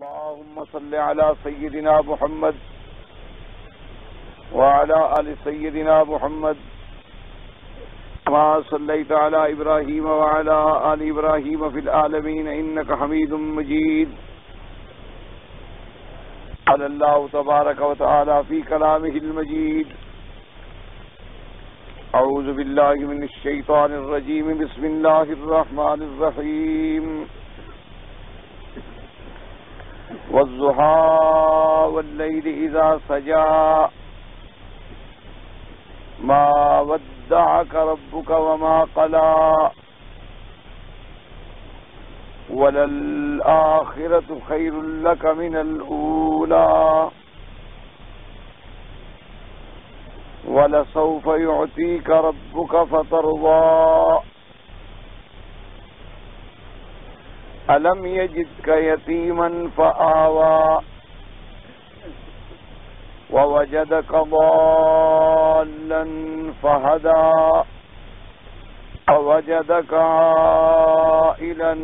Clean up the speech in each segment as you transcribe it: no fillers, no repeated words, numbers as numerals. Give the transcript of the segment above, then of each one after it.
اللهم صل على سيدنا محمد وعلى آل سيدنا محمد كما صليت على إبراهيم وعلى آل إبراهيم في العالمين إنك حميد مجيد. قال الله تبارك وتعالى في كلامه المجيد: أعوذ بالله من الشيطان الرجيم بسم الله الرحمن الرحيم. والضحى والليل إذا سجى ما ودعك ربك وما قلى وللآخرة خير لك من الأولى ولسوف يعطيك ربك فترضى ألم يجدك يتيما فآوى ووجدك ضالا فهدى ووجدك عائلا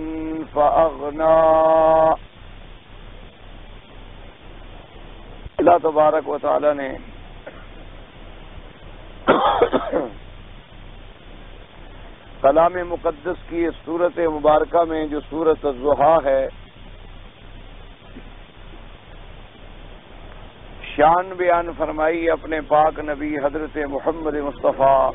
فأغنى. اللہ تبارک و تعالی نے کلام مقدس کی اس سورت مبارکہ میں جو سورت الضحیٰ ہے، شان بیان فرمائی اپنے پاک نبی حضرت محمد مصطفیٰ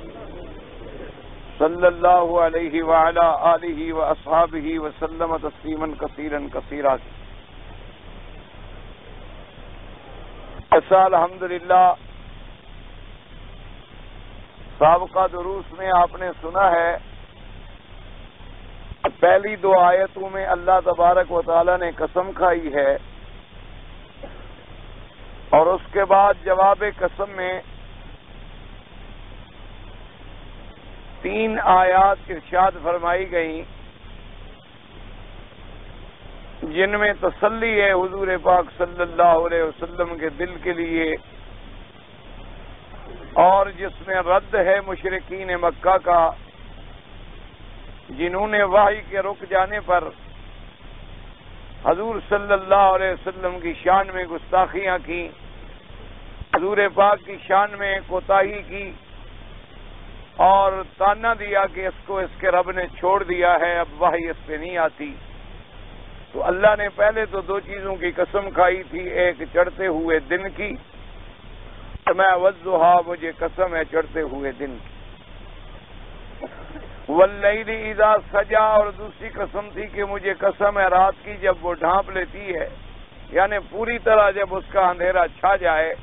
صلی اللہ علیہ وعلی آلہ واصحابہ وسلم تسلیما کثیرا کثیرا. ایسا الحمدللہ سابقہ دروس میں آپ نے سنا ہے، پہلی دو آیتوں میں اللہ تبارک و تعالی نے قسم کھائی ہے، اور اس کے بعد جواب قسم میں 3 آیات ارشاد فرمائی گئیں جن میں تسلی ہے حضور پاک صلی اللہ علیہ وسلم کے دل کے لیے، اور جس میں رد ہے مشرکین مکہ کا جنہوں نے وحی کے رک جانے پر حضور صلی اللہ علیہ وسلم کی شان میں گستاخیاں کی، حضور پاک کی شان میں کوتاہی کی، اور تانا دیا کہ اس کو اس کے رب نے چھوڑ دیا ہے، اب وحی اس پہ نہیں آتی. تو اللہ نے پہلے تو 2 چیزوں کی قسم کھائی تھی، ایک چڑھتے ہوئے دن کی، میں والضحیٰ مجھے قسم ہے چڑھتے ہوئے دن کی، واللیل اذا سجا، اور دوسری قسم تھی کہ مجھے قسم ہے رات کی جب وہ ڈھانپ لیتی ہے، یعنی پوری طرح جب اس کا اندھیرا چھا جائے،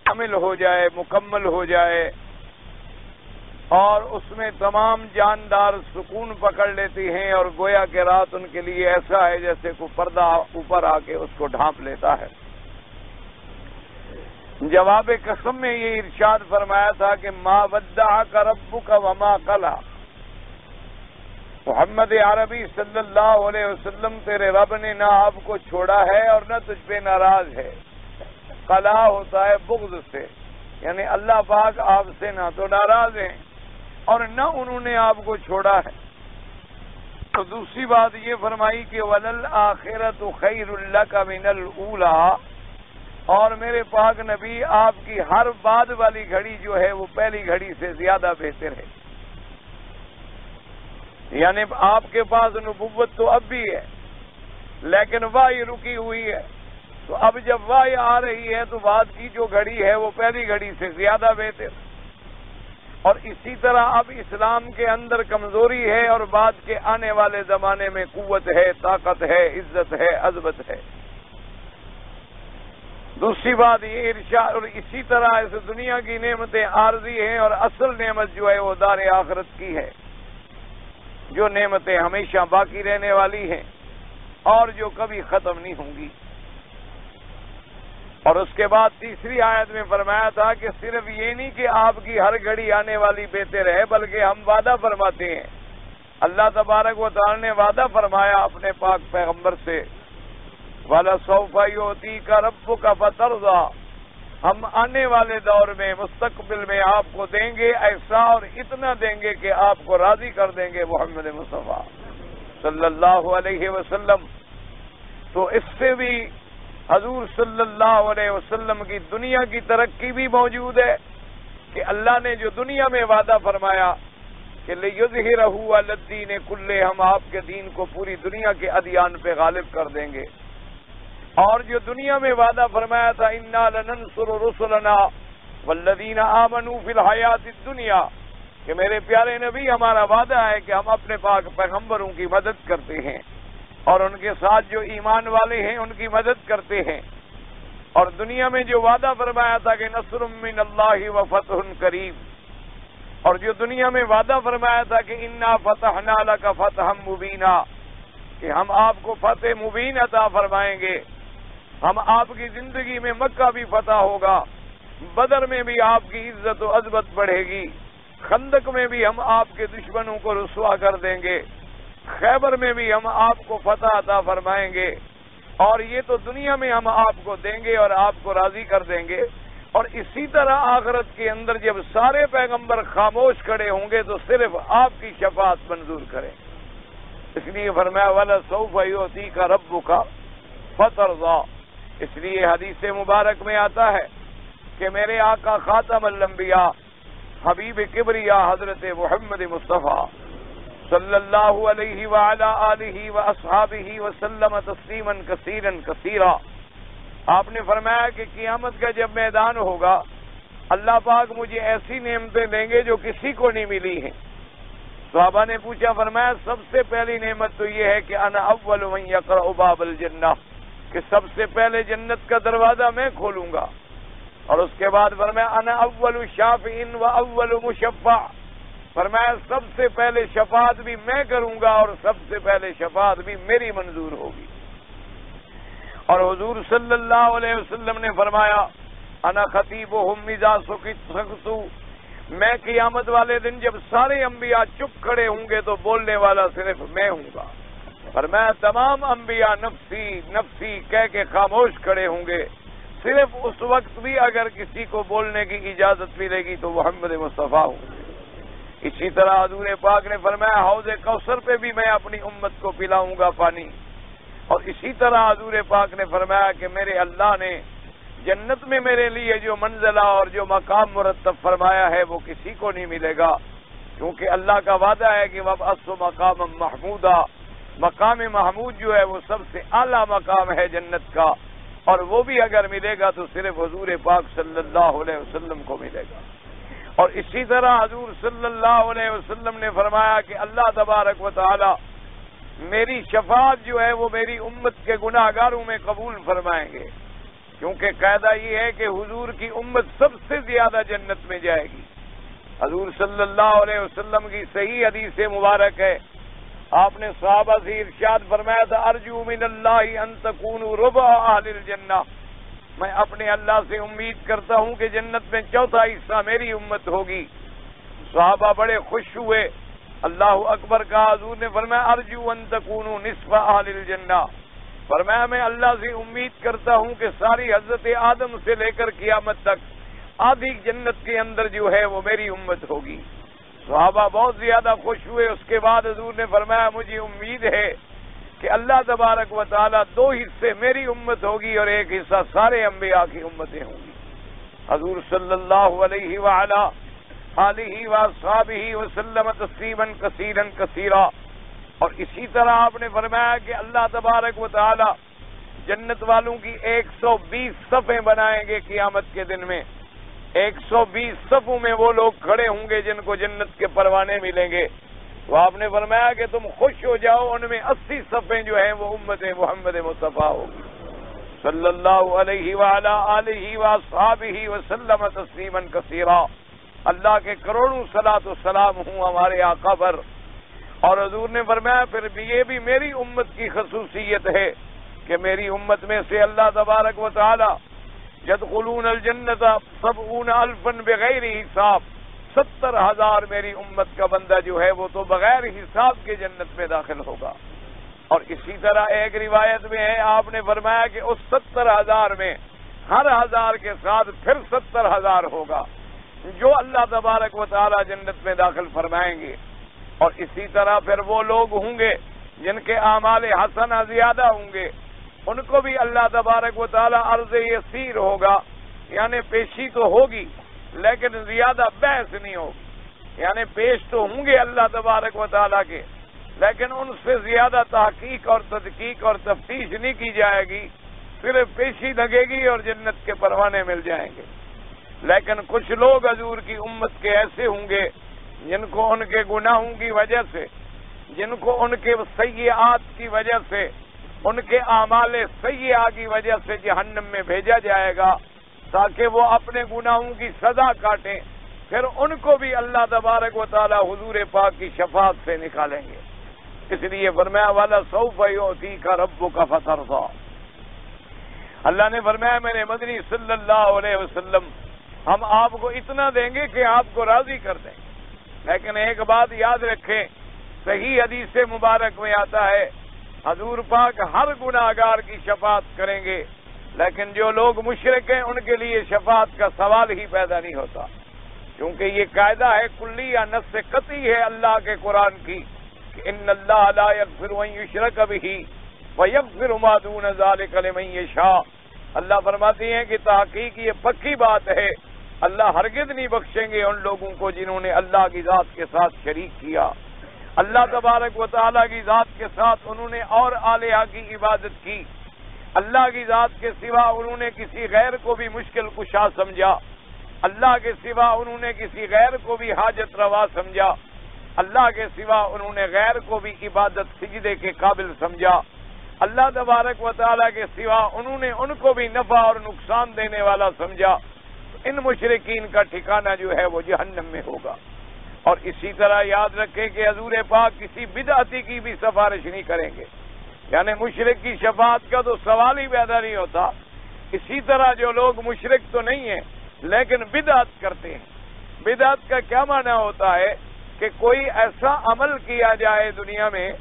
کامل ہو جائے، مکمل ہو جائے، اور اس میں تمام جاندار سکون پکڑ لیتی ہیں، اور گویا کہ رات ان کے لیے ایسا ہے جیسے کوئی پردہ اوپر آ کے اس کو ڈھانپ لیتا ہے. جواب قسم میں یہ ارشاد فرمایا تھا کہ ما ودعک ربک وما قلی، محمد عربی صلی اللہ علیہ وسلم تیرے رب نے نہ آپ کو چھوڑا ہے اور نہ تجھ پہ ناراض ہے. قلا ہوتا ہے بغض سے، یعنی اللہ پاک آپ سے نہ تو ناراض ہیں اور نہ انہوں نے آپ کو چھوڑا ہے. تو دوسری بات یہ فرمائی کہ وَلَلْآخِرَةُ خَيْرٌ لَكَ مِنَ الْأُولَىٰ، اور میرے پاک نبی آپ کی ہر بعد والی گھڑی جو ہے وہ پہلی گھڑی سے زیادہ بہتر ہے. یعنی آپ کے پاس نبوت تو اب بھی ہے لیکن وحی رکی ہوئی ہے، تو اب جب وحی آ رہی ہے تو بعد کی جو گھڑی ہے وہ پہلی گھڑی سے زیادہ بہتر. اور اسی طرح اب اسلام کے اندر کمزوری ہے اور بعد کے آنے والے زمانے میں قوت ہے، طاقت ہے، عزت ہے، عظمت ہے. دوسری بات یہ ارشاد، اور اسی طرح اس دنیا کی نعمتیں عارضی ہیں اور اصل نعمت جو ہے وہ دار آخرت کی ہے، جو نعمتیں ہمیشہ باقی رہنے والی ہیں اور جو کبھی ختم نہیں ہوں گی. اور اس کے بعد تیسری آیت میں فرمایا تھا کہ صرف یہ نہیں کہ آپ کی ہر گھڑی آنے والی بہتر ہے، بلکہ ہم وعدہ فرماتے ہیں، اللہ تبارک و تعالی نے وعدہ فرمایا اپنے پاک پیغمبر سے، وَلَسَوْفَ يُعْطِيكَ رَبُّكَ فَتَرْضَىٰ، ہم آنے والے دور میں مستقبل میں آپ کو دیں گے ایسا اور اتنا دیں گے کہ آپ کو راضی کر دیں گے محمد مصطفیٰ صلی اللہ علیہ وسلم. تو اس سے بھی حضور صلی اللہ علیہ وسلم کی دنیا کی ترقی بھی موجود ہے کہ اللہ نے جو دنیا میں وعدہ فرمایا کہ لِيُظْهِرَهُ عَلَى الدِّينِ كُلِّهِ، ہم آپ کے دین کو پوری دنیا کے ادیان پہ غالب کر دیں گے، اور جو دنیا میں وعدہ فرمایا تھا اِنَّا لَنَنصُرُ رُسُلَنَا وَالَّذِينَ آمَنُوا فِي الْحَيَاةِ الدُّنْيَا، کہ میرے پیارے نبی ہمارا وعدہ ہے کہ ہم اپنے پاک پیغمبروں کی مدد کرتے ہیں اور ان کے ساتھ جو ایمان والے ہیں ان کی مدد کرتے ہیں، اور دنیا میں جو وعدہ فرمایا تھا کہ نصر من اللہ وفتح قریب، اور جو دنیا میں وعدہ فرمایا تھا کہ انا فتحنا لک فتحا مبینا، کہ ہم آپ کو فتح مبین عطا فرمائیں گے، ہم آپ کی زندگی میں مکہ بھی فتح ہوگا، بدر میں بھی آپ کی عزت و عظمت بڑھے گی، خندق میں بھی ہم آپ کے دشمنوں کو رسوا کر دیں گے، خیبر میں بھی ہم آپ کو فتح عطا فرمائیں گے، اور یہ تو دنیا میں ہم آپ کو دیں گے اور آپ کو راضی کر دیں گے، اور اسی طرح آخرت کے اندر جب سارے پیغمبر خاموش کھڑے ہوں گے تو صرف آپ کی شفاعت منظور کریں، اس لیے فرمایا وَلَسَوْفَ يُعْطِيكَ رَبُّكَ فَتَرْضَىٰ، اس لیے حدیث مبارک میں آتا ہے کہ میرے آقا خاتم الانبیاء حبیب کبریا حضرت محمد مصطفیٰ صلی اللہ علیہ وعلا آلہ واصحابہ وسلم تسلیما کثیرا کثیرا، آپ نے فرمایا کہ قیامت کا جب میدان ہوگا اللہ پاک مجھے ایسی نعمتیں دیں گے جو کسی کو نہیں ملی ہیں۔ صحابہ نے پوچھا، فرمایا سب سے پہلی نعمت تو یہ ہے کہ انا اول من یقرع باب الجنہ، کہ سب سے پہلے جنت کا دروازہ میں کھولوں گا، اور اس کے بعد فرمایا انا اول شافع و اول مشفع، فرمایا سب سے پہلے شفاعت بھی میں کروں گا اور سب سے پہلے شفاعت بھی میری منظور ہوگی۔ اور حضور صلی اللہ علیہ وسلم نے فرمایا انا خطیبہم اذا سکتوا، میں قیامت والے دن جب سارے انبیاء چپ کھڑے ہوں گے تو بولنے والا صرف میں ہوں گا، فرمایا تمام انبیاء نفسی نفسی کہہ کے خاموش کھڑے ہوں گے، صرف اس وقت بھی اگر کسی کو بولنے کی اجازت ملے گی تو محمد مصطفیٰ ہوں گے۔ اسی طرح حضور پاک نے فرمایا حوض کوثر پہ بھی میں اپنی امت کو پلاؤں گا پانی، اور اسی طرح حضور پاک نے فرمایا کہ میرے اللہ نے جنت میں میرے لیے جو منزلہ اور جو مقام مرتب فرمایا ہے وہ کسی کو نہیں ملے گا، کیونکہ اللہ کا وعدہ ہے کہ وَابْعَثْ مَقَامًا مَحْمُودًا، مقام محمود جو ہے وہ سب سے اعلیٰ مقام ہے جنت کا، اور وہ بھی اگر ملے گا تو صرف حضور پاک صلی اللہ علیہ وسلم کو ملے گا۔ اور اسی طرح حضور صلی اللہ علیہ وسلم نے فرمایا کہ اللہ تبارک و تعالی میری شفاعت جو ہے وہ میری امت کے گناہ گاروں میں قبول فرمائیں گے، کیونکہ قاعدہ یہ ہے کہ حضور کی امت سب سے زیادہ جنت میں جائے گی۔ حضور صلی اللہ علیہ وسلم کی صحیح حدیث مبارک ہے، آپ نے صحابہ سے ارشاد فرمایا تھا ارجو من اللہ ان تکونوا ربع اہل الجنہ، میں اپنے اللہ سے امید کرتا ہوں کہ جنت میں چوتھا حصہ میری امت ہوگی۔ صحابہ بڑے خوش ہوئے، اللہ اکبر کا، حضور نے فرمایا ارجو ان تکونوا نصف اہل الجنہ، فرمایا میں اللہ سے امید کرتا ہوں کہ ساری حضرت آدم سے لے کر قیامت تک آدھی جنت کے اندر جو ہے وہ میری امت ہوگی۔ صحابہ بہت زیادہ خوش ہوئے۔ اس کے بعد حضور نے فرمایا مجھے امید ہے کہ اللہ تبارک و تعالیٰ دو حصے میری امت ہوگی اور ایک حصہ سارے انبیاء کی امتیں ہوں گی۔ حضور صلی اللہ علیہ وعلا آلہ واصحابہ وسلم تسلیما کثیرا کثیرا، اور اسی طرح آپ نے فرمایا کہ اللہ تبارک و تعالی جنت والوں کی 120 صفیں بنائیں گے قیامت کے دن میں، 120 صفوں میں وہ لوگ کھڑے ہوں گے جن کو جنت کے پروانے ملیں گے۔ تو آپ نے فرمایا کہ تم خوش ہو جاؤ، ان میں 80 صفیں جو ہیں وہ امت محمد مصطفیٰ ہوگی صلی اللہ علیہ وعلا آلہ واصحابہ وسلم تسلیما کثیرا۔ اللہ کے کروڑوں صلاۃ و سلام ہوں ہمارے آقا پر۔ اور حضور نے فرمایا پھر بھی یہ بھی میری امت کی خصوصیت ہے کہ میری امت میں سے اللہ تبارک و تعالی یدخلون الجنت 70,000 بغیر حساب، 70,000 میری امت کا بندہ جو ہے وہ تو بغیر حساب کے جنت میں داخل ہوگا۔ اور اسی طرح ایک روایت میں ہے، آپ نے فرمایا کہ اس 70,000 میں ہر 1000 کے ساتھ پھر 70,000 ہوگا جو اللہ تبارک و تعالی جنت میں داخل فرمائیں گے۔ اور اسی طرح پھر وہ لوگ ہوں گے جن کے اعمال حسنہ زیادہ ہوں گے، ان کو بھی اللہ تبارک و تعالی عرض یسیر ہوگا، یعنی پیشی تو ہوگی لیکن زیادہ بحث نہیں ہوگی، یعنی پیش تو ہوں گے اللہ تبارک و تعالی کے، لیکن ان سے زیادہ تحقیق اور تدقیق اور تفتیش نہیں کی جائے گی، صرف پیشی لگے گی اور جنت کے پروانے مل جائیں گے۔ لیکن کچھ لوگ حضور کی امت کے ایسے ہوں گے جن کو ان کے گناہوں کی وجہ سے، جن کو ان کے سیئات کی وجہ سے، ان کے اعمال سیئہ کی وجہ سے جہنم میں بھیجا جائے گا تاکہ وہ اپنے گناہوں کی سزا کاٹیں، پھر ان کو بھی اللہ تبارک و تعالی حضور پاک کی شفاعت سے نکالیں گے۔ اس لیے فرمایا والا سوف یعطیک ربک فترضی، اللہ نے فرمایا میرے مدنی صلی اللہ علیہ وسلم ہم آپ کو اتنا دیں گے کہ آپ کو راضی کر دیں گے۔ لیکن ایک بات یاد رکھیں، صحیح حدیث مبارک میں آتا ہے حضور پاک ہر گناہگار کی شفاعت کریں گے، لیکن جو لوگ مشرک ہیں ان کے لیے شفاعت کا سوال ہی پیدا نہیں ہوتا، کیونکہ یہ قاعدہ ہے کلی یا نص قطعی ہے اللہ کے قرآن کی کہ ان اللہ لا یغفر ان یشرک بہ ویغفر ما دون ذلک لمن یشاء۔ اللہ فرماتے ہیں کہ تحقیق یہ پکی بات ہے، اللہ ہرگز نہیں بخشیں گے ان لوگوں کو جنہوں نے اللہ کی ذات کے ساتھ شریک کیا، اللہ تبارک و تعالیٰ کی ذات کے ساتھ انہوں نے اور آلہہ کی عبادت کی، اللہ کی ذات کے سوا انہوں نے کسی غیر کو بھی مشکل کشا سمجھا، اللہ کے سوا انہوں نے کسی غیر کو بھی حاجت روا سمجھا، اللہ کے سوا انہوں نے غیر کو بھی عبادت سجدے کے قابل سمجھا، اللہ تبارک و تعالیٰ کے سوا انہوں نے ان کو بھی نفع اور نقصان دینے والا سمجھا۔ ان مشرکین کا ٹھکانہ جو ہے وہ جہنم میں ہوگا۔ اور اسی طرح یاد رکھیں کہ حضور پاک کسی بدعتی کی بھی سفارش نہیں کریں گے، یعنی مشرک کی شفاعت کا تو سوال ہی پیدا نہیں ہوتا۔ اسی طرح جو لوگ مشرک تو نہیں ہیں لیکن بدعت کرتے ہیں، بدعت کا کیا معنی ہوتا ہے کہ کوئی ایسا عمل کیا جائے دنیا میں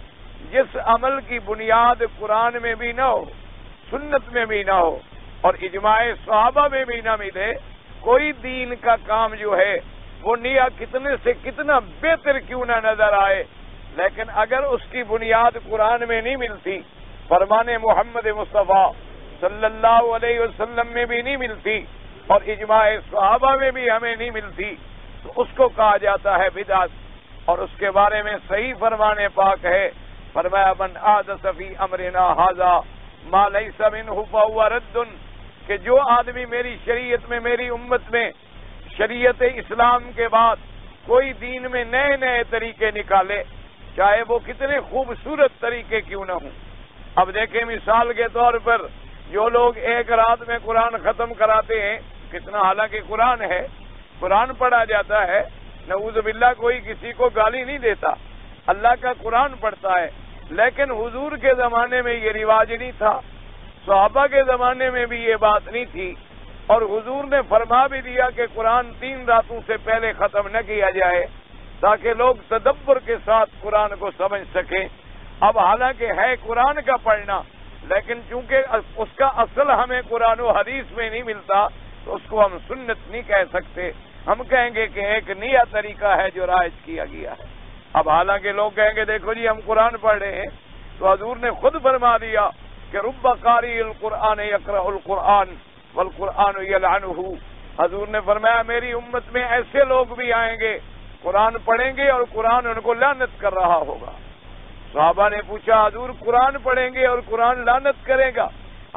جس عمل کی بنیاد قرآن میں بھی نہ ہو، سنت میں بھی نہ ہو اور اجماع صحابہ میں بھی نہ ملے، کوئی دین کا کام جو ہے وہ نیا کتنے سے کتنا بہتر کیوں نہ نظر آئے، لیکن اگر اس کی بنیاد قرآن میں نہیں ملتی، فرمان محمد مصطفیٰ صلی اللہ علیہ وسلم میں بھی نہیں ملتی اور اجماع صحابہ میں بھی ہمیں نہیں ملتی، تو اس کو کہا جاتا ہے بدعت۔ اور اس کے بارے میں صحیح فرمان پاک ہے، فرمایا من احدث فی امرنا ھذا ما لیس منہ فہو رد، کہ جو آدمی میری شریعت میں، میری امت میں شریعت اسلام کے بعد کوئی دین میں نئے نئے طریقے نکالے، چاہے وہ کتنے خوبصورت طریقے کیوں نہ ہوں۔ اب دیکھیں مثال کے طور پر جو لوگ ایک رات میں قرآن ختم کراتے ہیں، کتنا حالانکہ قرآن ہے، قرآن پڑھا جاتا ہے، نعوذ باللہ کوئی کسی کو گالی نہیں دیتا، اللہ کا قرآن پڑھتا ہے، لیکن حضور کے زمانے میں یہ رواج نہیں تھا، صحابہ کے زمانے میں بھی یہ بات نہیں تھی، اور حضور نے فرما بھی دیا کہ قرآن 3 راتوں سے پہلے ختم نہ کیا جائے تاکہ لوگ تدبر کے ساتھ قرآن کو سمجھ سکیں۔ اب حالانکہ ہے قرآن کا پڑھنا، لیکن چونکہ اس کا اصل ہمیں قرآن و حدیث میں نہیں ملتا تو اس کو ہم سنت نہیں کہہ سکتے، ہم کہیں گے کہ ایک نیا طریقہ ہے جو رائج کیا گیا ہے۔ اب حالانکہ لوگ کہیں گے دیکھو جی ہم قرآن پڑھ رہے ہیں، تو حضور نے خود فرما دیا کہ رب قاری القرآن یقرأ القرآن والقرآن یلعنہ، حضور نے فرمایا میری امت میں ایسے لوگ بھی آئیں گے قرآن پڑھیں گے اور قرآن ان کو لعنت کر رہا ہوگا۔ صحابہ نے پوچھا حضور قرآن پڑھیں گے اور قرآن لعنت کرے گا؟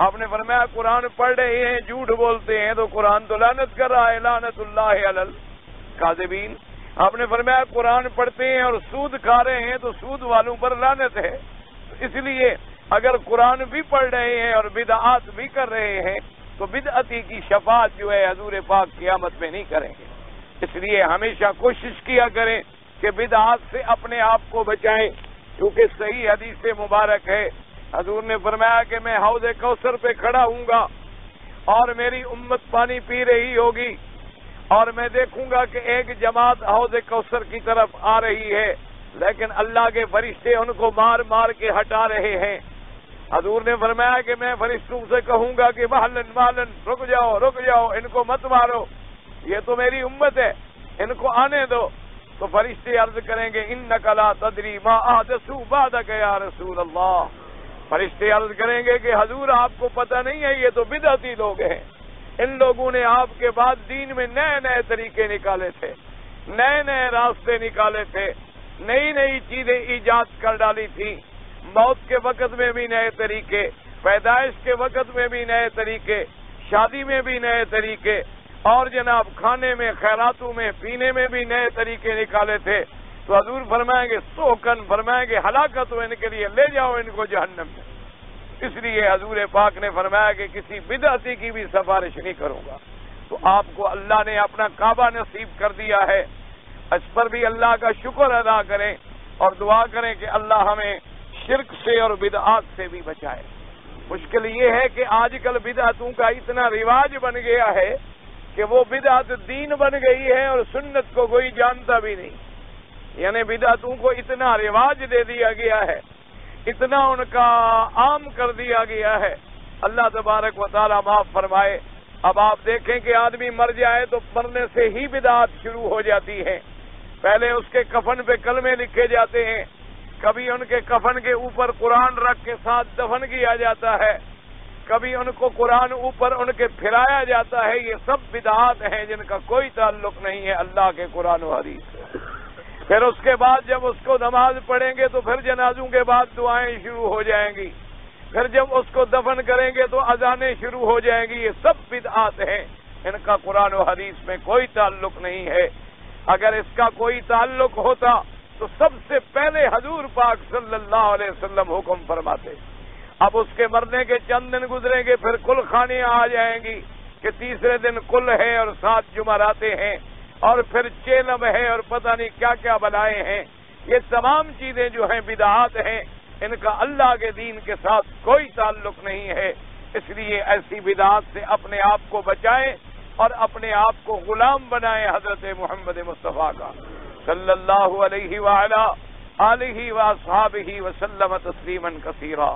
آپ نے فرمایا قرآن پڑھ رہے ہیں، جھوٹ بولتے ہیں تو قرآن تو لعنت کر رہا ہے، لعنت اللہ علی الکاذبین۔ آپ نے فرمایا قرآن پڑھتے ہیں اور سود کھا رہے ہیں تو سود والوں پر لعنت ہے۔ اس لیے اگر قرآن بھی پڑھ رہے ہیں اور بدعات بھی کر رہے ہیں تو بدعتی کی شفاعت جو ہے حضور پاک قیامت میں نہیں کریں گے۔ اس لیے ہمیشہ کوشش کیا کریں کہ بدعات سے اپنے آپ کو بچائیں، کیونکہ صحیح حدیث مبارک ہے، حضور نے فرمایا کہ میں حوض کوثر پہ کھڑا ہوں گا اور میری امت پانی پی رہی ہوگی اور میں دیکھوں گا کہ ایک جماعت حوض کوثر کی طرف آ رہی ہے لیکن اللہ کے فرشتے ان کو مار مار کے ہٹا رہے ہیں۔ حضور نے فرمایا کہ میں فرشتوں سے کہوں گا کہ مہلن مہلن رک جاؤ، ان کو مت مارو، یہ تو میری امت ہے، ان کو آنے دو۔ تو فرشتے عرض کریں گے انک لا تدری ما احدثوا بعدک یا رسول اللہ، فرشتے عرض کریں گے کہ حضور آپ کو پتہ نہیں ہے یہ تو بدعتی لوگ ہیں، ان لوگوں نے آپ کے بعد دین میں نئے نئے طریقے نکالے تھے، نئے نئے راستے نکالے تھے، نئی نئی چیزیں ایجاد کر ڈالی تھی، موت کے وقت میں بھی نئے طریقے، پیدائش کے وقت میں بھی نئے طریقے، شادی میں بھی نئے طریقے، اور جناب کھانے میں، خیراتوں میں، پینے میں بھی نئے طریقے نکالے تھے۔ تو حضور فرمائیں گے سوکن، فرمائیں گے ہلاکت ہو ان کے لیے، لے جاؤ ان کو جہنم میں۔ اس لیے حضور پاک نے فرمایا کہ کسی بدعتی کی بھی سفارش نہیں کروں گا۔ تو آپ کو اللہ نے اپنا کعبہ نصیب کر دیا ہے، اس پر بھی اللہ کا شکر ادا کریں اور دعا کریں کہ اللہ ہمیں شرک سے اور بدعات سے بھی بچائے۔ مشکل یہ ہے کہ آج کل بدعتوں کا اتنا رواج بن گیا ہے کہ وہ بدعت دین بن گئی ہے اور سنت کو کوئی جانتا بھی نہیں، یعنی بدعتوں کو اتنا رواج دے دیا گیا ہے، اتنا ان کا عام کر دیا گیا ہے۔ اللہ تبارک و تعالیٰ معاف فرمائے۔ اب آپ دیکھیں کہ آدمی مر جائے تو مرنے سے ہی بدعات شروع ہو جاتی ہیں۔ پہلے اس کے کفن پہ کلمے لکھے جاتے ہیں، کبھی ان کے کفن کے اوپر قرآن رکھ کے ساتھ دفن کیا جاتا ہے، کبھی ان کو قرآن اوپر ان کے پھرایا جاتا ہے۔ یہ سب بدعات ہیں جن کا کوئی تعلق نہیں ہے اللہ کے قرآن و حدیث سے۔ پھر اس کے بعد جب اس کو نماز پڑھیں گے تو پھر جنازوں کے بعد دعائیں شروع ہو جائیں گی، پھر جب اس کو دفن کریں گے تو اذانیں شروع ہو جائیں گی۔ یہ سب بدعات ہیں، ان کا قرآن و حدیث میں کوئی تعلق نہیں ہے۔ اگر اس کا کوئی تعلق ہوتا تو سب سے پہلے حضور پاک صلی اللہ علیہ وسلم حکم فرماتے۔ اب اس کے مرنے کے چند دن گزریں گے، پھر کل خانیاں آ جائیں گی کہ تیسرے دن کل ہے اور 7 جمعراتے ہیں اور پھر چیلم ہے اور پتہ نہیں کیا کیا بلائیں ہیں۔ یہ تمام چیزیں جو ہیں بدعات ہیں، ان کا اللہ کے دین کے ساتھ کوئی تعلق نہیں ہے۔ اس لیے ایسی بدعات سے اپنے آپ کو بچائیں اور اپنے آپ کو غلام بنائیں حضرت محمد مصطفیٰ کا صلی اللہ علیہ وآلہ آلہ واصحابہ وسلم تسلیما کثیرا۔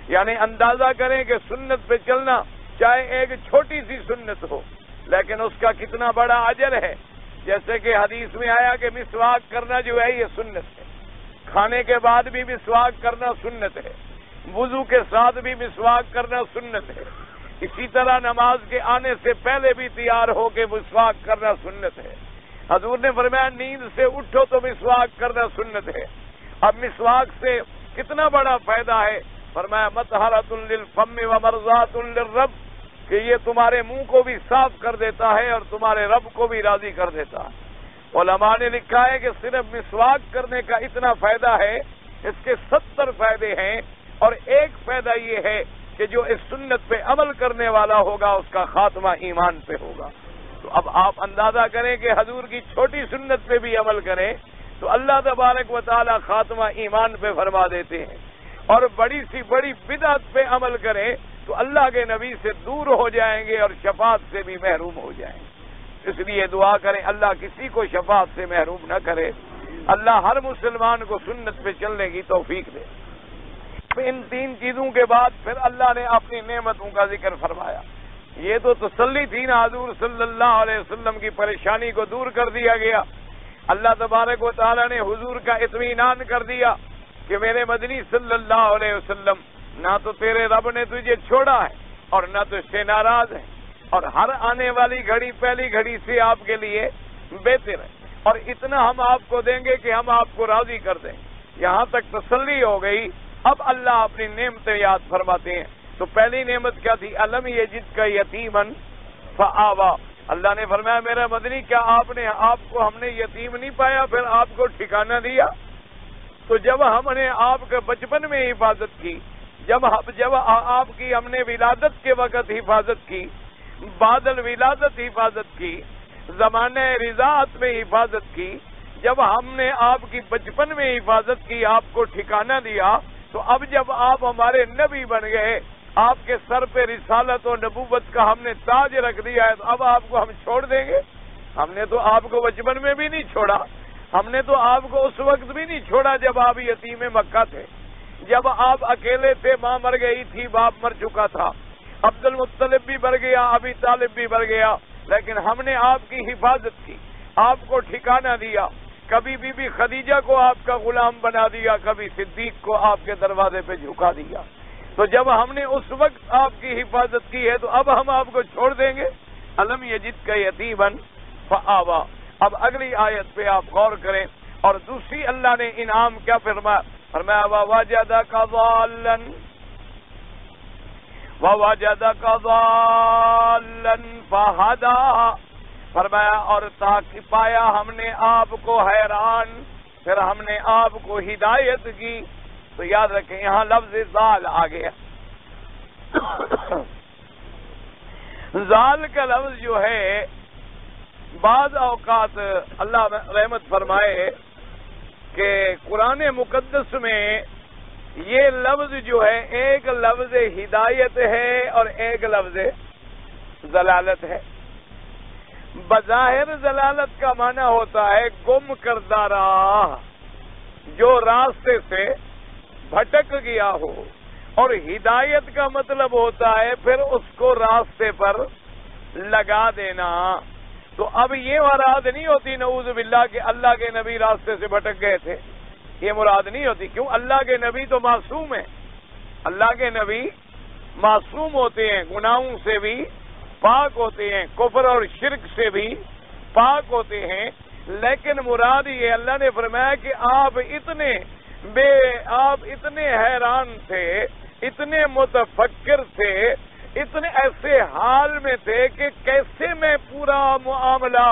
یعنی اندازہ کریں کہ سنت پہ چلنا چاہے ایک چھوٹی سی سنت ہو لیکن اس کا کتنا بڑا اجر ہے۔ جیسے کہ حدیث میں آیا کہ مسواک کرنا جو ہے یہ سنت ہے، کھانے کے بعد بھی مسواک کرنا سنت ہے، وضو کے ساتھ بھی مسواک کرنا سنت ہے، اسی طرح نماز کے آنے سے پہلے بھی تیار ہو کے مسواک کرنا سنت ہے۔ حضور نے فرمایا نیند سے اٹھو تو مسواک کرنا سنت ہے۔ اب مسواک سے کتنا بڑا فائدہ ہے، فرمایا مطہرۃ للفم ومرضات للرب، کہ یہ تمہارے منہ کو بھی صاف کر دیتا ہے اور تمہارے رب کو بھی راضی کر دیتا ہے۔ علماء نے لکھا ہے کہ صرف مسواک کرنے کا اتنا فائدہ ہے، اس کے 70 فائدے ہیں، اور ایک فائدہ یہ ہے کہ جو اس سنت پہ عمل کرنے والا ہوگا اس کا خاتمہ ایمان پہ ہوگا۔ تو اب آپ اندازہ کریں کہ حضور کی چھوٹی سنت پہ بھی عمل کریں تو اللہ تبارک و تعالی خاتمہ ایمان پہ فرما دیتے ہیں، اور بڑی سی بڑی بدعت پہ عمل کریں تو اللہ کے نبی سے دور ہو جائیں گے اور شفاعت سے بھی محروم ہو جائیں گے۔ اس لیے دعا کریں اللہ کسی کو شفاعت سے محروم نہ کرے، اللہ ہر مسلمان کو سنت پہ چلنے کی توفیق دے۔ ان 3 چیزوں کے بعد پھر اللہ نے اپنی نعمتوں کا ذکر فرمایا۔ یہ تو تسلی تھی نا، حضور صلی اللہ علیہ وسلم کی پریشانی کو دور کر دیا گیا۔ اللہ تبارک و تعالی نے حضور کا اطمینان کر دیا کہ میرے مدنی صلی اللہ علیہ وسلم نہ تو تیرے رب نے تجھے چھوڑا ہے اور نہ تو اس سے ناراض ہے، اور ہر آنے والی گھڑی پہلی گھڑی سے آپ کے لیے بہتر ہے، اور اتنا ہم آپ کو دیں گے کہ ہم آپ کو راضی کر دیں۔ یہاں تک تسلی ہو گئی۔ اب اللہ اپنی نعمتیں یاد فرماتے ہیں۔ تو پہلی نعمت کیا تھی؟ الم یجدک یتیما فآویٰ۔ اللہ نے فرمایا میرا مدنی کیا آپ کو ہم نے یتیم نہیں پایا پھر آپ کو ٹھکانہ دیا؟ تو جب ہم نے آپ کے بچپن میں حفاظت کی، جب آپ کی ہم نے ولادت کے وقت حفاظت کی، بعد الولادت حفاظت کی، زمانہ رضاعت میں حفاظت کی، جب ہم نے آپ کی بچپن میں حفاظت کی، آپ کو ٹھکانہ دیا، تو اب جب آپ ہمارے نبی بن گئے، آپ کے سر پہ رسالت و نبوت کا ہم نے تاج رکھ دیا ہے، تو اب آپ کو ہم چھوڑ دیں گے؟ ہم نے تو آپ کو بچپن میں بھی نہیں چھوڑا، ہم نے تو آپ کو اس وقت بھی نہیں چھوڑا جب آپ یتیم مکہ تھے، جب آپ اکیلے تھے، ماں مر گئی تھی، باپ مر چکا تھا، عبد المطلب بھی مر گیا، ابی طالب بھی مر گیا، لیکن ہم نے آپ کی حفاظت کی، آپ کو ٹھکانہ دیا۔ کبھی بی بی خدیجہ کو آپ کا غلام بنا دیا، کبھی صدیق کو آپ کے دروازے پہ جھکا دیا۔ تو جب ہم نے اس وقت آپ کی حفاظت کی ہے تو اب ہم آپ کو چھوڑ دیں گے؟ الم یجدک یتیما فآوا۔ اب اگلی آیت پہ آپ غور کریں، اور دوسری اللہ نے انعام کیا فرمایا؟ فرمایا ووجدک ضالا ووجدک ضالا فہدی، فرمایا اور تاکہ پایا ہم نے آپ کو حیران، پھر ہم نے آپ کو ہدایت کی۔ تو یاد رکھیں یہاں لفظ ضال آ گیا۔ ضال کا لفظ جو ہے بعض اوقات اللہ رحمت فرمائے کہ قرآن مقدس میں یہ لفظ جو ہے ایک لفظ ہدایت ہے اور ایک لفظ ضلالت ہے۔ بظاہر ضلالت کا معنی ہوتا ہے گم کردہ راہ، جو راستے سے بھٹک گیا ہو، اور ہدایت کا مطلب ہوتا ہے پھر اس کو راستے پر لگا دینا۔ تو اب یہ مراد نہیں ہوتی نعوذ باللہ کہ اللہ کے نبی راستے سے بھٹک گئے تھے، یہ مراد نہیں ہوتی، کیوں؟ اللہ کے نبی تو معصوم ہیں، اللہ کے نبی معصوم ہوتے ہیں، گناہوں سے بھی پاک ہوتے ہیں، کفر اور شرک سے بھی پاک ہوتے ہیں، لیکن مراد یہ اللہ نے فرمایا کہ آپ اتنے حیران تھے، اتنے متفکر تھے، اتنے ایسے حال میں تھے کہ کیسے میں پورا معاملہ،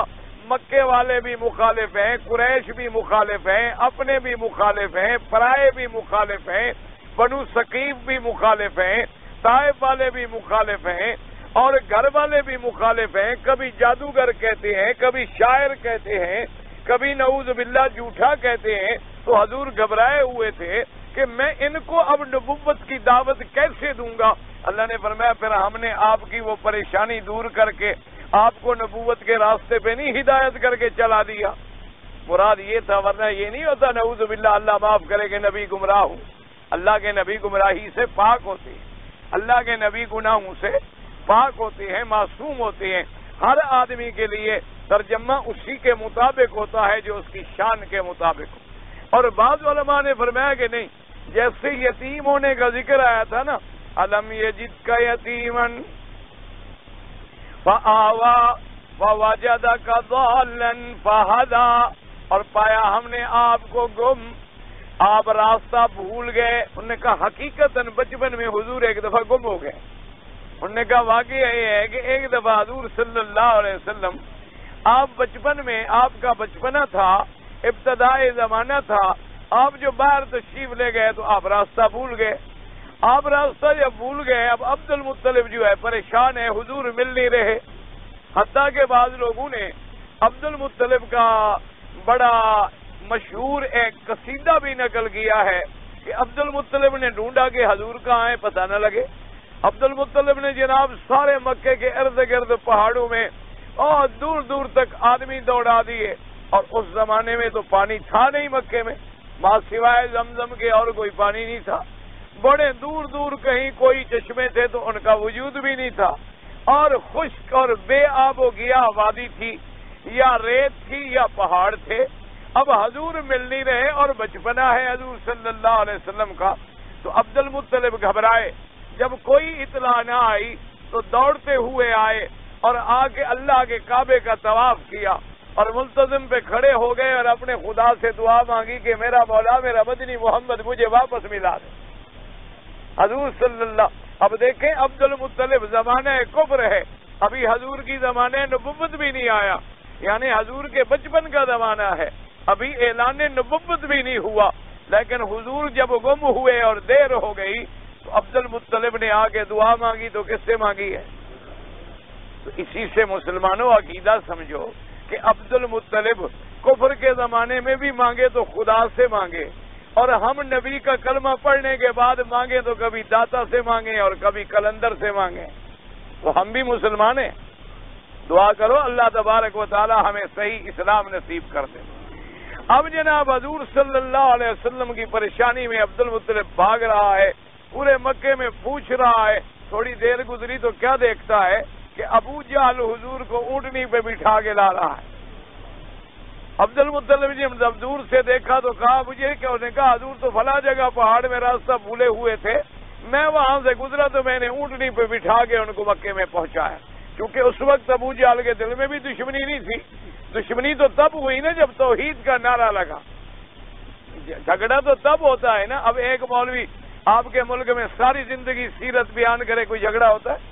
مکے والے بھی مخالف ہیں، قریش بھی مخالف ہیں، اپنے بھی مخالف ہیں، پرائے بھی مخالف ہیں، بنو ثقیف بھی مخالف ہیں، طائف والے بھی مخالف ہیں، اور گھر والے بھی مخالف ہیں، کبھی جادوگر کہتے ہیں، کبھی شاعر کہتے ہیں، کبھی نعوذ باللہ جھوٹا کہتے ہیں۔ تو حضور گھبرائے ہوئے تھے کہ میں ان کو اب نبوت کی دعوت کیسے دوں گا؟ اللہ نے فرمایا پھر ہم نے آپ کی وہ پریشانی دور کر کے آپ کو نبوت کے راستے پہ نہیں ہدایت کر کے چلا دیا۔ مراد یہ تھا، ورنہ یہ نہیں ہوتا نعوذ باللہ اللہ معاف کرے کہ نبی گمراہ ہوں۔ اللہ کے نبی گمراہی سے پاک ہوتے ہیں، اللہ کے نبی گناہوں سے پاک ہوتے ہیں، معصوم ہوتے ہیں۔ ہر آدمی کے لیے ترجمہ اسی کے مطابق ہوتا ہے جو اس کی شان کے مطابق ہو۔ اور بعض علماء نے فرمایا کہ نہیں، جیسے یتیم ہونے کا ذکر آیا تھا نا، الم یجدک یتیما فآوا ووجدک ضالا فہدی، اور پایا ہم نے آپ کو گم، آپ راستہ بھول گئے۔ انہوں نے کہا حقیقتاً بچپن میں حضور ایک دفعہ گم ہو گئے۔ انہوں نے کہا واقعہ یہ ہے کہ ایک دفعہ حضور صلی اللہ علیہ وسلم آپ بچپن میں، آپ کا بچپنا تھا، ابتدائی زمانہ تھا، آپ جو باہر تشریف لے گئے تو آپ راستہ بھول گئے۔ آپ راستہ جب بھول گئے، اب عبد المطلب جو ہے پریشان ہے، حضور مل نہیں رہے، حتیٰ کہ بعض لوگوں نے عبد المطلب کا بڑا مشہور ایک قصیدہ بھی نقل کیا ہے کہ عبد المطلب نے ڈھونڈا کہ حضور کہاں ہیں، پتہ نہ لگے۔ عبد المطلب نے جناب سارے مکے کے ارد گرد پہاڑوں میں اور دور دور تک آدمی دوڑا دیے، اور اس زمانے میں تو پانی تھا نہیں مکے میں، ماں سوائے زمزم کے اور کوئی پانی نہیں تھا، بڑے دور دور کہیں کوئی چشمے تھے تو ان کا وجود بھی نہیں تھا، اور خشک اور بے آب و گیاہ وادی تھی، یا ریت تھی یا پہاڑ تھے۔ اب حضور مل نہیں رہے اور بچپنا ہے حضور صلی اللہ علیہ وسلم کا، تو عبد المطلب گھبرائے۔ جب کوئی اطلاع نہ آئی تو دوڑتے ہوئے آئے اور آ کے اللہ کے کعبے کا طواف کیا، اور ملتزم پہ کھڑے ہو گئے اور اپنے خدا سے دعا مانگی کہ میرا مولا، میرا مدنی محمد مجھے واپس ملا دے۔ حضور صلی اللہ، اب دیکھیں عبد المطلب زمانہ کفر ہے، ابھی حضور کی زمانے نبوت بھی نہیں آیا، یعنی حضور کے بچپن کا زمانہ ہے، ابھی اعلان نبوت بھی نہیں ہوا، لیکن حضور جب گم ہوئے اور دیر ہو گئی تو عبد المطلب نے آ کے دعا مانگی، تو کس سے مانگی ہے؟ تو اسی سے مسلمانوں عقیدہ سمجھو کہ عبد المطلب کفر کے زمانے میں بھی مانگے تو خدا سے مانگے، اور ہم نبی کا کلمہ پڑھنے کے بعد مانگے تو کبھی داتا سے مانگے اور کبھی کلندر سے مانگے، تو ہم بھی مسلمان ہیں۔ دعا کرو اللہ تبارک و تعالی ہمیں صحیح اسلام نصیب کر دے۔ اب جناب حضور صلی اللہ علیہ وسلم کی پریشانی میں عبد المطلب بھاگ رہا ہے، پورے مکے میں پوچھ رہا ہے، تھوڑی دیر گزری تو کیا دیکھتا ہے کہ ابو جہل حضور کو اونٹنی پہ بٹھا کے لا رہا ہے۔ عبد المطلب نے جب دور سے دیکھا تو کہا مجھے کیا؟ انہوں نے کہا حضور تو فلاں جگہ پہاڑ میں راستہ بھولے ہوئے تھے، میں وہاں سے گزرا تو میں نے اونٹنی پہ بٹھا کے ان کو مکے میں پہنچایا، کیونکہ اس وقت ابو جہل کے دل میں بھی دشمنی نہیں تھی. دشمنی تو تب ہوئی نا جب توحید کا نعرہ لگا. جھگڑا تو تب ہوتا ہے نا. اب ایک مولوی آپ کے ملک میں ساری زندگی سیرت بیان کرے، کوئی جھگڑا ہوتا ہے؟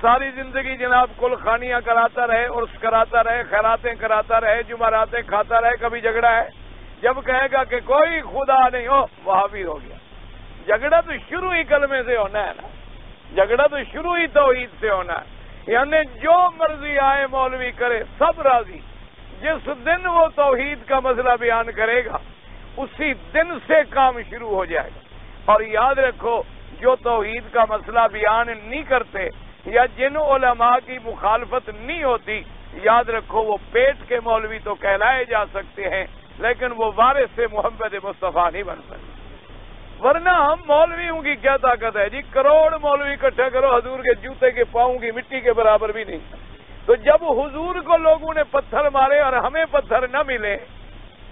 ساری زندگی جناب کل خانیاں کراتا رہے، عرس کراتا رہے، خیراتیں کراتا رہے، جمعراتیں کھاتا رہے، کبھی جھگڑا ہے؟ جب کہے گا کہ کوئی خدا نہیں ہو، وہابی ہو گیا. جھگڑا تو شروع ہی کلمے سے ہونا ہے نا. جھگڑا تو شروع ہی توحید سے ہونا ہے. یعنی جو مرضی آئے مولوی کرے، سب راضی. جس دن وہ توحید کا مسئلہ بیان کرے گا اسی دن سے کام شروع ہو جائے گا. اور یاد رکھو، جو توحید کا مسئلہ بیان نہیں کرتے یا جن علماء کی مخالفت نہیں ہوتی، یاد رکھو وہ پیٹ کے مولوی تو کہلائے جا سکتے ہیں، لیکن وہ وارث سے محمد مصطفیٰ نہیں بن سکتے. ورنہ ہم مولویوں کی کیا طاقت ہے جی؟ کروڑ مولوی اکٹھا کرو، حضور کے جوتے کے پاؤں کی مٹی کے برابر بھی نہیں. تو جب حضور کو لوگوں نے پتھر مارے اور ہمیں پتھر نہ ملے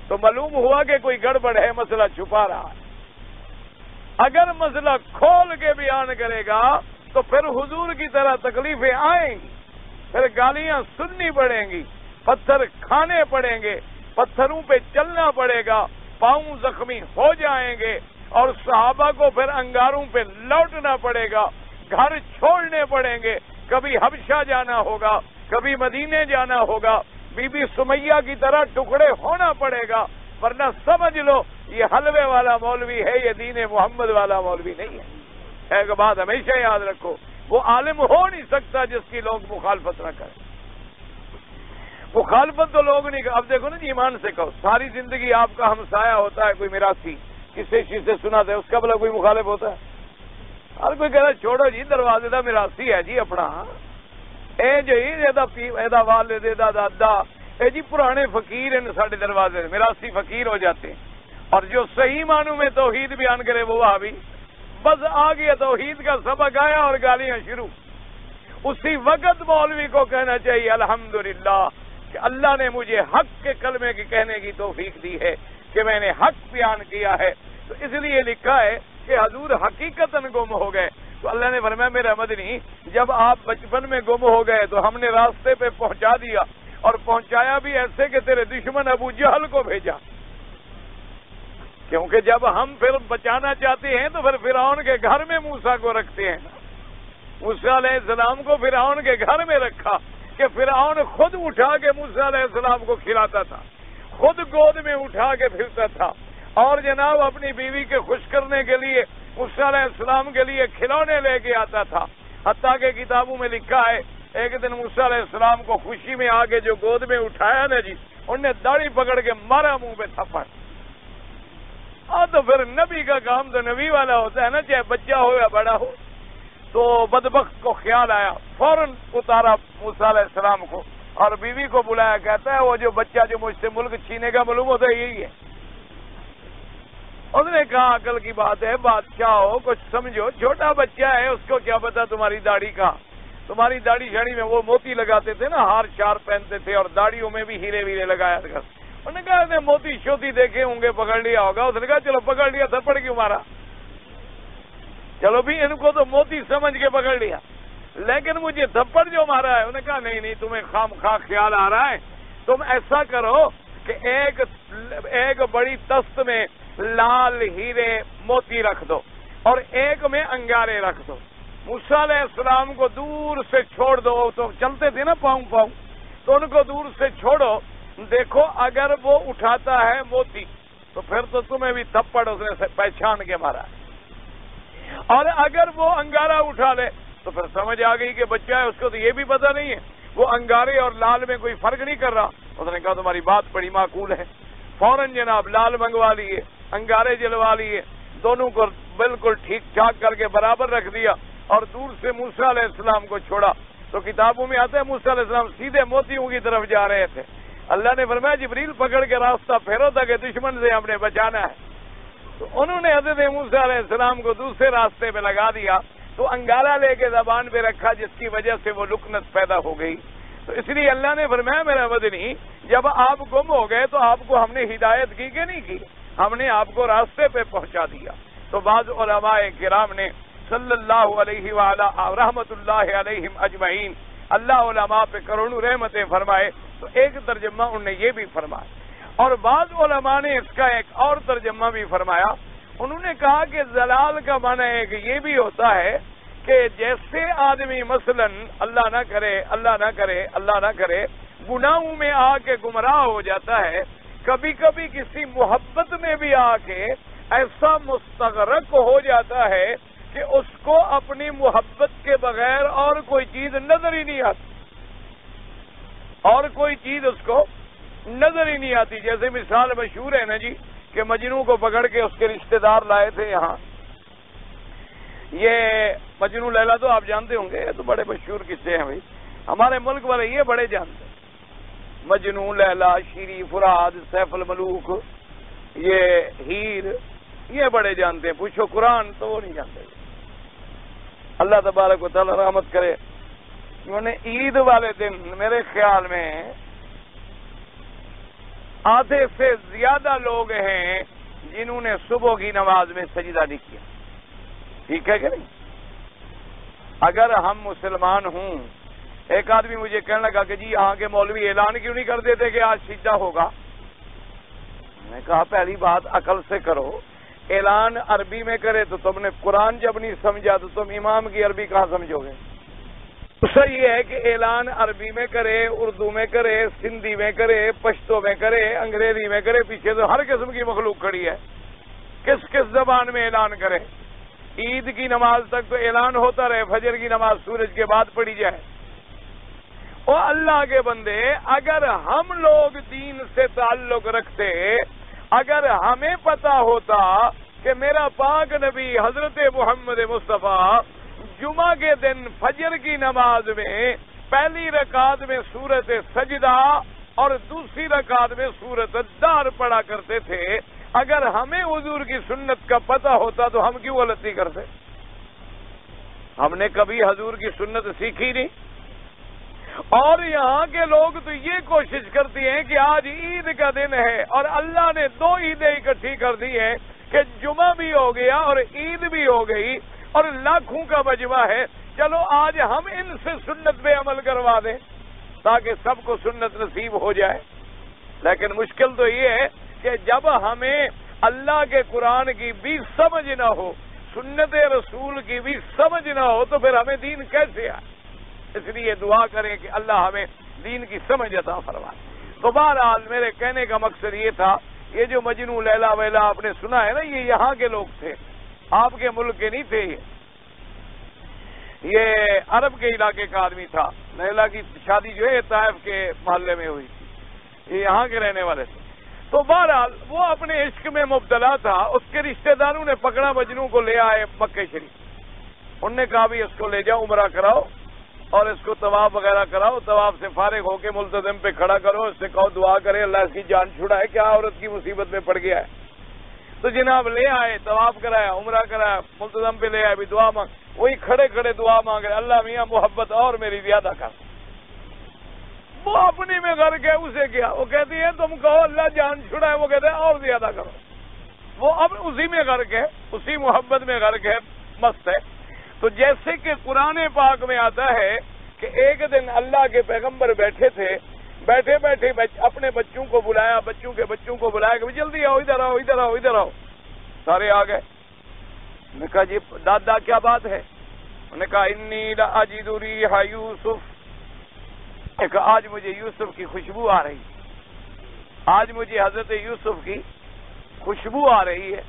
تو معلوم ہوا کہ کوئی گڑبڑ ہے، مسئلہ چھپا رہا ہے. اگر مسئلہ کھول کے بیان کرے گا تو پھر حضور کی طرح تکلیفیں آئیں گی، پھر گالیاں سننی پڑیں گی، پتھر کھانے پڑیں گے، پتھروں پہ چلنا پڑے گا، پاؤں زخمی ہو جائیں گے، اور صحابہ کو پھر انگاروں پہ لوٹنا پڑے گا، گھر چھوڑنے پڑیں گے. کبھی حبشہ جانا ہوگا، کبھی مدینے جانا ہوگا، بی بی سمیہ کی طرح ٹکڑے ہونا پڑے گا. ورنہ سمجھ لو یہ حلوے والا مولوی ہے، یہ دین محمد والا مولوی نہیں ہے. ایک بات ہمیشہ یاد رکھو، وہ عالم ہو نہیں سکتا جس کی لوگ مخالفت نہ کریں. مخالفت تو لوگ نہیں. اب دیکھو نا جی، ایمان سے کہو، ساری زندگی آپ کا ہمسایہ ہوتا ہے کوئی میراثی، کسی چیز سے سنا تھا، اس کا بلا کوئی مخالف ہوتا ہے؟ ہر کوئی کہہ رہا چھوڑو جی، دروازے دا میراثی ہے جی اپنا، اے جو ایدا والد ایدا دادا، اے جی پرانے فقیر ہیں ساڑھے دروازے، میراثی فقیر ہو جاتے ہیں. اور جو صحیح معنوں میں توحید بیان کرے وہ وہابی. بس آ گیا توحید کا سبق آیا اور گالیاں شروع. اسی وقت مولوی کو کہنا چاہیے الحمدللہ کہ اللہ نے مجھے حق کے کلمے کی کہنے کی توفیق دی ہے، کہ میں نے حق بیان کیا ہے. تو اس لیے لکھا ہے کہ حضور حقیقتاً گم ہو گئے. تو اللہ نے فرمایا میرا مدنی، جب آپ بچپن میں گم ہو گئے تو ہم نے راستے پہ پہنچا دیا، اور پہنچایا بھی ایسے کہ تیرے دشمن ابو جہل کو بھیجا. کیونکہ جب ہم پھر بچانا چاہتے ہیں تو پھر فرعون کے گھر میں موسیٰ کو رکھتے ہیں. موسیٰ علیہ السلام کو فرعون کے گھر میں رکھا کہ فرعون خود اٹھا کے موسیٰ علیہ السلام کو کھلاتا تھا، خود گود میں اٹھا کے پھرتا تھا، اور جناب اپنی بیوی کے خوش کرنے کے لیے موسیٰ علیہ السلام کے لیے کھلونے لے کے آتا تھا. حتیٰ کہ کتابوں میں لکھا ہے ایک دن موسیٰ علیہ السلام کو خوشی میں آ کے جو گود میں اٹھایا نا جی، انہوں نے داڑھی پکڑ کے مارا منہ پہ تھپڑ. اور تو پھر نبی کا کام تو نبی والا ہوتا ہے نا، چاہے بچہ ہو یا بڑا ہو. تو بدبخت کو خیال آیا، فوراً اتارا موسیٰ علیہ السلام کو اور بیوی کو بلایا. کہتا ہے وہ جو بچہ جو مجھ سے ملک چھینے کا معلوم ہوتا ہے یہی ہے. اس نے کہا عقل کی بات ہے، بادشاہ ہو کچھ سمجھو، چھوٹا بچہ ہے، اس کو کیا پتا تمہاری داڑھی کا. تمہاری داڑھی شاڑی میں وہ موتی لگاتے تھے نا، ہار شار پہنتے تھے، اور داڑھیوں میں بھی ہیرے ویرے لگایا تھا. انہوں نے کہا موتی شوتی دیکھے ہوں گے، پکڑ لیا ہوگا. اس نے کہا چلو پکڑ لیا، تھپڑ کیوں مارا؟ چلو بھی ان کو تو موتی سمجھ کے پکڑ لیا، لیکن مجھے تھپڑ جو مارا ہے. انہوں نے کہا نہیں تمہیں خام خواہ خیال آ رہا ہے، تم ایسا کرو کہ ایک بڑی تست میں لال ہیرے موتی رکھ دو اور ایک میں انگارے رکھ دو. موسیٰ علیہ السلام کو دور سے چھوڑ دو. تو چلتے تھے نا پاؤں پاؤں، تو ان کو دور سے چھوڑو. دیکھو اگر وہ اٹھاتا ہے موتی تو پھر تو تمہیں بھی تھپڑ اس نے پہچان کے مارا، اور اگر وہ انگارہ اٹھا لے تو پھر سمجھ آ گئی کہ بچہ ہے، اس کو تو یہ بھی پتہ نہیں ہے، وہ انگارے اور لال میں کوئی فرق نہیں کر رہا. اس نے کہا تمہاری بات بڑی معقول ہے. فوراً جناب لال منگوا لیے، انگارے جلوا لیے، دونوں کو بالکل ٹھیک ٹھاک کر کے برابر رکھ دیا اور دور سے موسیٰ علیہ السلام کو چھوڑا. تو کتابوں میں آتا ہے موسیٰ علیہ السلام سیدھے موتیوں کی طرف جا رہے تھے. اللہ نے فرمایا جبریل پکڑ کے راستہ پھیرو تھا کہ دشمن سے ہم نے بچانا ہے. تو انہوں نے حضرت موسیٰ علیہ السلام کو دوسرے راستے پہ لگا دیا، تو انگارہ لے کے زبان پہ رکھا، جس کی وجہ سے وہ لکنت پیدا ہو گئی. تو اس لیے اللہ نے فرمایا میرا مدنی، جب آپ گم ہو گئے تو آپ کو ہم نے ہدایت کی کہ نہیں کی؟ ہم نے آپ کو راستے پہ پہنچا دیا. تو بعض علماء کرام نے صلی اللہ علیہ وآلہ رحمت اللہ علیہم اجمعین، اللہ علماء پہ کروڑوں رحمتیں فرمائے، تو ایک ترجمہ انہوں نے یہ بھی فرمایا، اور بعض علماء نے اس کا ایک اور ترجمہ بھی فرمایا۔ انہوں نے کہا کہ زلال کا معنی ہے کہ یہ بھی ہوتا ہے کہ جیسے آدمی مثلا اللہ نہ کرے اللہ نہ کرے اللہ نہ کرے گناہوں میں آ کے گمراہ ہو جاتا ہے، کبھی کبھی کسی محبت میں بھی آ کے ایسا مستغرق ہو جاتا ہے کہ اس کو اپنی محبت کے بغیر اور کوئی چیز نظر ہی نہیں آتی، اور کوئی چیز اس کو نظر ہی نہیں آتی۔ جیسے مثال مشہور ہے نا جی کہ مجنو کو پکڑ کے اس کے رشتہ دار لائے تھے یہاں، یہ مجنو لیلا تو آپ جانتے ہوں گے، یہ تو بڑے مشہور قصے ہیں بھائی، ہمارے ملک والے یہ بڑے جانتے ہیں، مجنو لیلا، شیری فراد، سیف الملوک، یہ ہیر، یہ بڑے جانتے ہیں، پوچھو قرآن تو وہ نہیں جانتے۔ اللہ تبارک و تعالی رحمت کرے، انہوں نے عید والے دن میرے خیال میں آدھے سے زیادہ لوگ ہیں جنہوں نے صبح کی نماز میں سجدہ نہیں کیا، ٹھیک ہے کہ نہیں؟ اگر ہم مسلمان ہوں، ایک آدمی مجھے کہنے لگا کہ جی یہاں کے مولوی اعلان کیوں نہیں کر دیتے کہ آج سجدہ ہوگا؟ میں نے کہا پہلی بات عقل سے کرو، اعلان عربی میں کرے تو تم نے قرآن جب نہیں سمجھا تو تم امام کی عربی کہاں سمجھو گے؟ صحیح ہے کہ اعلان عربی میں کرے، اردو میں کرے، سندھی میں کرے، پشتو میں کرے، انگریزی میں کرے، پیچھے تو ہر قسم کی مخلوق کھڑی ہے، کس کس زبان میں اعلان کرے؟ عید کی نماز تک تو اعلان ہوتا رہے، فجر کی نماز سورج کے بعد پڑھی جائے۔ اور اللہ کے بندے، اگر ہم لوگ دین سے تعلق رکھتے، اگر ہمیں پتا ہوتا کہ میرا پاک نبی حضرت محمد مصطفیٰ جمعہ کے دن فجر کی نماز میں پہلی رکعت میں سورت سجدہ اور دوسری رکعت میں سورت الدار پڑھا کرتے تھے، اگر ہمیں حضور کی سنت کا پتہ ہوتا تو ہم کیوں غلطی کرتے؟ ہم نے کبھی حضور کی سنت سیکھی نہیں، اور یہاں کے لوگ تو یہ کوشش کرتے ہیں کہ آج عید کا دن ہے اور اللہ نے 2 عیدیں اکٹھی کر دی ہیں کہ جمعہ بھی ہو گیا اور عید بھی ہو گئی اور لاکھوں کا مجمع ہے، چلو آج ہم ان سے سنت پہ عمل کروا دیں تاکہ سب کو سنت نصیب ہو جائے۔ لیکن مشکل تو یہ ہے کہ جب ہمیں اللہ کے قرآن کی بھی سمجھ نہ ہو، سنت رسول کی بھی سمجھ نہ ہو، تو پھر ہمیں دین کیسے آئے؟ اس لیے دعا کریں کہ اللہ ہمیں دین کی سمجھ عطا فرمائے۔ تو بہرحال میرے کہنے کا مقصد یہ تھا، یہ جو مجنو لیلا ویلا آپ نے سنا ہے نا، یہ یہاں کے لوگ تھے، آپ کے ملک کے نہیں تھے، یہ عرب کے علاقے کا آدمی تھا۔ لیلا کی شادی جو ہے طائف کے محلے میں ہوئی تھی، یہ یہاں کے رہنے والے تھے۔ تو بہرحال وہ اپنے عشق میں مبتلا تھا، اس کے رشتہ داروں نے پکڑا مجنو کو، لے آئے مکہ شریف، انہوں نے کہا بھی اس کو لے جاؤ، عمرہ کراؤ اور اس کو طواف وغیرہ کراؤ، طواف سے فارغ ہو کے ملتزم پہ کھڑا کرو، اس سے کہو دعا کرے اللہ اس کی جان چھڑائے، کیا عورت کی مصیبت میں پڑ گیا ہے۔ تو جناب لے آئے، طواف کرایا، عمرہ کرایا، ملتزم پہ لے آئے، بھی دعا مانگ، وہی کھڑے کھڑے دعا مانگ رہے، اللہ میاں محبت اور میری زیادہ کر۔ وہ اپنی میں غرق ہے، اسے کیا؟ وہ کہتی ہے تم کہو اللہ جان چھڑائے، وہ کہتے ہیں اور زیادہ کرو۔ وہ اب اسی میں غرق ہے، اسی محبت میں غرق ہے، مست ہے۔ تو جیسے کہ قرآن پاک میں آتا ہے کہ ایک دن اللہ کے پیغمبر بیٹھے تھے، بیٹھے بیٹھے اپنے بچوں کو بلایا، بچوں کے بچوں کو بلایا کہ جلدی آؤ، ادھر آؤ، ادھر آؤ، ادھر آؤ۔ سارے آ گئے۔ انہوں نے کہا جی دادا کیا بات ہے؟ انہوں نے کہا انی لاجد ریح یوسف، کہ آج مجھے یوسف کی خوشبو آ رہی ہے، آج مجھے حضرت یوسف کی خوشبو آ رہی ہے۔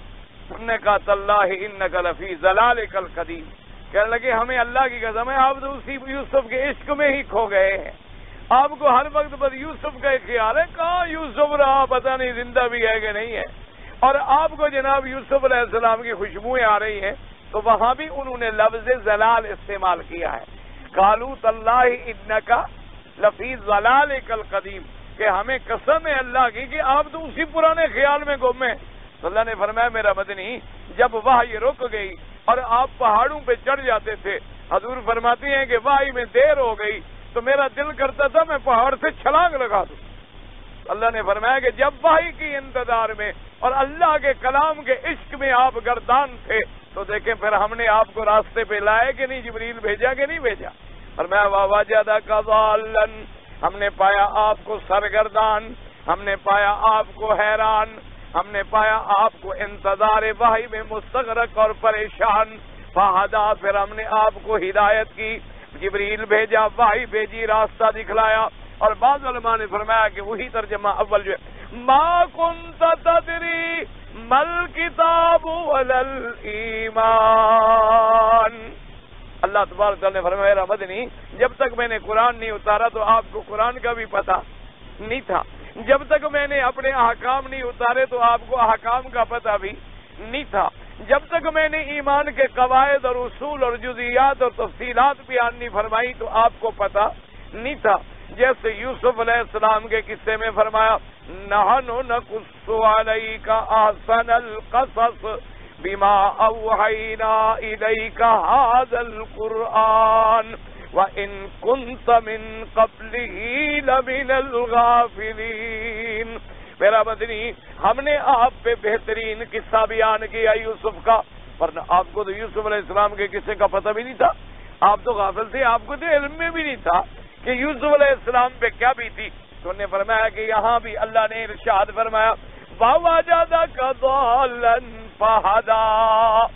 انہوں نے کہا تاللہ انک لفی ضلالک القدیم، کہنے لگے ہمیں اللہ کی قسم ہے آپ تو اسی یوسف کے عشق میں ہی کھو گئے ہیں، آپ کو ہر وقت پر یوسف کا خیال ہے، کہاں یوسف رہا، پتہ نہیں زندہ بھی ہے کہ نہیں ہے، اور آپ کو جناب یوسف علیہ السلام کی خوشبوئیں آ رہی ہیں۔ تو وہاں بھی انہوں نے لفظ ضلال استعمال کیا ہے، قالوا تاللہ انک لفی ضلالک القدیم، کہ ہمیں قسم ہے اللہ کی کہ آپ تو اسی پرانے خیال میں گم ہیں۔ تو اللہ نے فرمایا میرا مدنی، جب وحی رک گئی اور آپ پہاڑوں پہ چڑھ جاتے تھے، حضور فرماتے ہیں کہ وحی میں دیر ہو گئی تو میرا دل کرتا تھا میں پہاڑ سے چھلانگ لگا دوں، اللہ نے فرمایا کہ جب وحی کی انتظار میں اور اللہ کے کلام کے عشق میں آپ گردان تھے تو دیکھیں پھر ہم نے آپ کو راستے پہ لائے کہ نہیں، جبریل بھیجا کہ نہیں بھیجا؟ فرمایا ووجدک ضالا، ہم نے پایا آپ کو سرگردان، ہم نے پایا آپ کو حیران، ہم نے پایا آپ کو انتظار وحی میں مستغرق اور پریشان، فہدا، پھر ہم نے آپ کو ہدایت کی، جبریل بھیجا، وحی بھیجی، راستہ دکھلایا۔ اور بعض علماء نے فرمایا کہ وہی ترجمہ اول جو ہے، ما کنت تدری مل کتاب ولا الایمان، اللہ تبارک تعالیٰ نے فرمایا میرا مدنی، جب تک میں نے قرآن نہیں اتارا تو آپ کو قرآن کا بھی پتہ نہیں تھا، جب تک میں نے اپنے احکام نہیں اتارے تو آپ کو احکام کا پتہ بھی نہیں تھا، جب تک میں نے ایمان کے قواعد اور اصول اور جزیات اور تفصیلات بیان نہیں فرمائی تو آپ کو پتہ نہیں تھا۔ جیسے یوسف علیہ السلام کے قصے میں فرمایا، نحن نقص علیک احسن القصص بما اوحینا الیک ھذا القرآن وان کنت من قبلہ لمن الغافلین، میرا مدنی ہم نے آپ پہ بہترین قصہ بیان کیا یوسف کا، ورنہ آپ کو تو یوسف علیہ السلام کے قصے کا پتہ بھی نہیں تھا، آپ تو غافل تھے، آپ کو تو علم میں بھی نہیں تھا کہ یوسف علیہ السلام پہ کیا بھی تھی۔ تو انہوں نے فرمایا کہ یہاں بھی اللہ نے ارشاد فرمایا وَوَجَدَكَ ضَالًّا فَهَدَىٰ،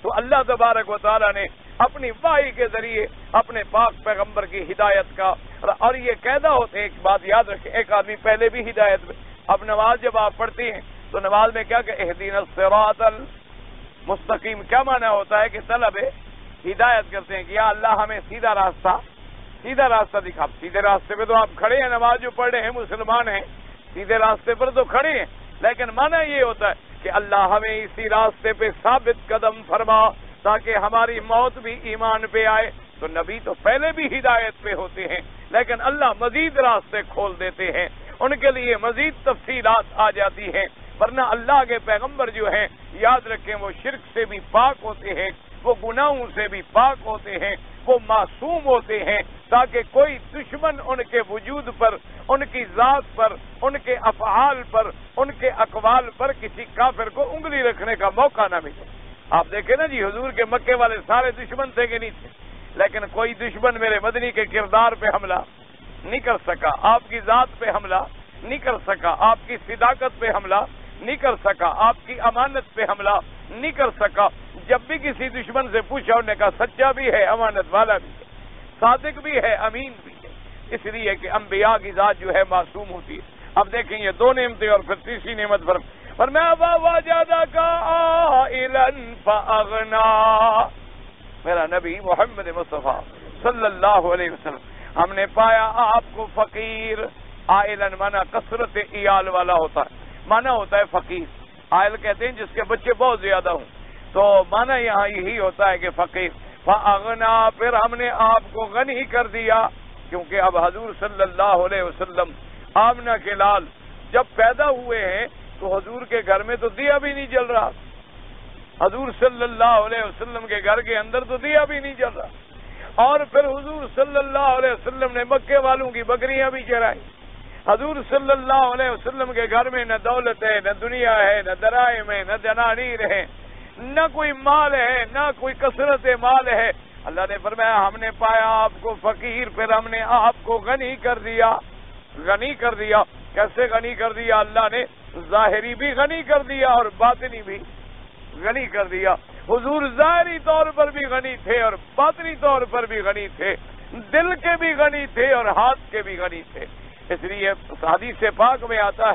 تو اللہ تبارک و تعالیٰ نے اپنی وحی کے ذریعے اپنے پاک پیغمبر کی ہدایت کا، اور یہ قاعدہ ہوتے ہیں، ایک بات یاد رکھیں، ایک آدمی پہلے بھی ہدایت میں، اب نماز جب آپ پڑھتے ہیں تو نماز میں کیا کہ اہدینا الصراط المستقیم، کیا معنی ہوتا ہے کہ طلب ہدایت کرتے ہیں کہ یا اللہ ہمیں سیدھا راستہ دکھا۔ سیدھے راستے پہ تو آپ کھڑے ہیں، نماز جو پڑھ رہے ہیں، مسلمان ہیں، سیدھے راستے پر تو کھڑے ہیں، لیکن معنی یہ ہوتا ہے کہ اللہ ہمیں اسی راستے پہ ثابت قدم فرما تاکہ ہماری موت بھی ایمان پہ آئے۔ تو نبی تو پہلے بھی ہدایت پہ ہوتے ہیں، لیکن اللہ مزید راستے کھول دیتے ہیں، ان کے لیے مزید تفصیلات آ جاتی ہیں، ورنہ اللہ کے پیغمبر جو ہیں یاد رکھیں وہ شرک سے بھی پاک ہوتے ہیں، وہ گناہوں سے بھی پاک ہوتے ہیں، وہ معصوم ہوتے ہیں، تاکہ کوئی دشمن ان کے وجود پر، ان کی ذات پر، ان کے افعال پر، ان کے اقوال پر کسی کافر کو انگلی رکھنے کا موقع نہ ملے۔ آپ دیکھیں نا جی، حضور کے مکے والے سارے دشمن تھے کہ نہیں تھے، لیکن کوئی دشمن میرے مدنی کے کردار پہ حملہ نہیں کر سکا، آپ کی ذات پہ حملہ نہیں کر سکا، آپ کی صداقت پہ حملہ نہیں کر سکا، آپ کی امانت پہ حملہ نہیں کر سکا۔ جب بھی کسی دشمن سے پوچھا انہوں نے کہا سچا بھی ہے، امانت والا بھی ہے، صادق بھی ہے، امین بھی ہے، اس لیے کہ انبیاء کی ذات جو ہے معصوم ہوتی ہے۔ اب دیکھیں یہ دو نعمتیں اور پھر تیسری نعمت فرمایا وَوَجَدَكَ عَائِلًا فَأَغْنَىٰ، میرا نبی محمد مصطفیٰ صلی اللہ علیہ وسلم، ہم نے پایا آپ کو فقیر۔ عائلن مانا کثرت عیال والا ہوتا ہے، مانا ہوتا ہے فقیر، عائل کہتے ہیں جس کے بچے بہت زیادہ ہوں، تو مانا یہاں یہی ہوتا ہے کہ فقیر۔ فَأَغْنَىٰ، پھر ہم نے آپ کو غنی کر دیا، کیونکہ اب حضور صلی اللہ علیہ وسلم آمنہ کے لال جب پیدا ہوئے ہیں تو حضور کے گھر میں تو دیا بھی نہیں جل رہا، حضور صلی اللہ علیہ وسلم کے گھر کے اندر تو دیا بھی نہیں جل رہا، اور پھر حضور صلی اللہ علیہ وسلم نے مکے والوں کی بکریاں بھی چرائی۔ حضور صلی اللہ علیہ وسلم کے گھر میں نہ دولت ہے، نہ دنیا ہے، نہ درائم ہے، نہ دنانیر ہے، نہ کوئی مال ہے، نہ کوئی کثرت مال ہے۔ اللہ نے فرمایا ہم نے پایا آپ کو فقیر، پھر ہم نے آپ کو غنی کر دیا۔ غنی کر دیا کیسے غنی کر دیا؟ اللہ نے ظاہری بھی غنی کر دیا اور باطنی بھی غنی کر دیا۔ حضور ظاہری طور پر بھی غنی تھے اور باطنی طور پر بھی غنی تھے، دل کے بھی غنی تھے اور ہاتھ کے بھی غنی تھے۔ اس لیے حدیث پاک میں آتا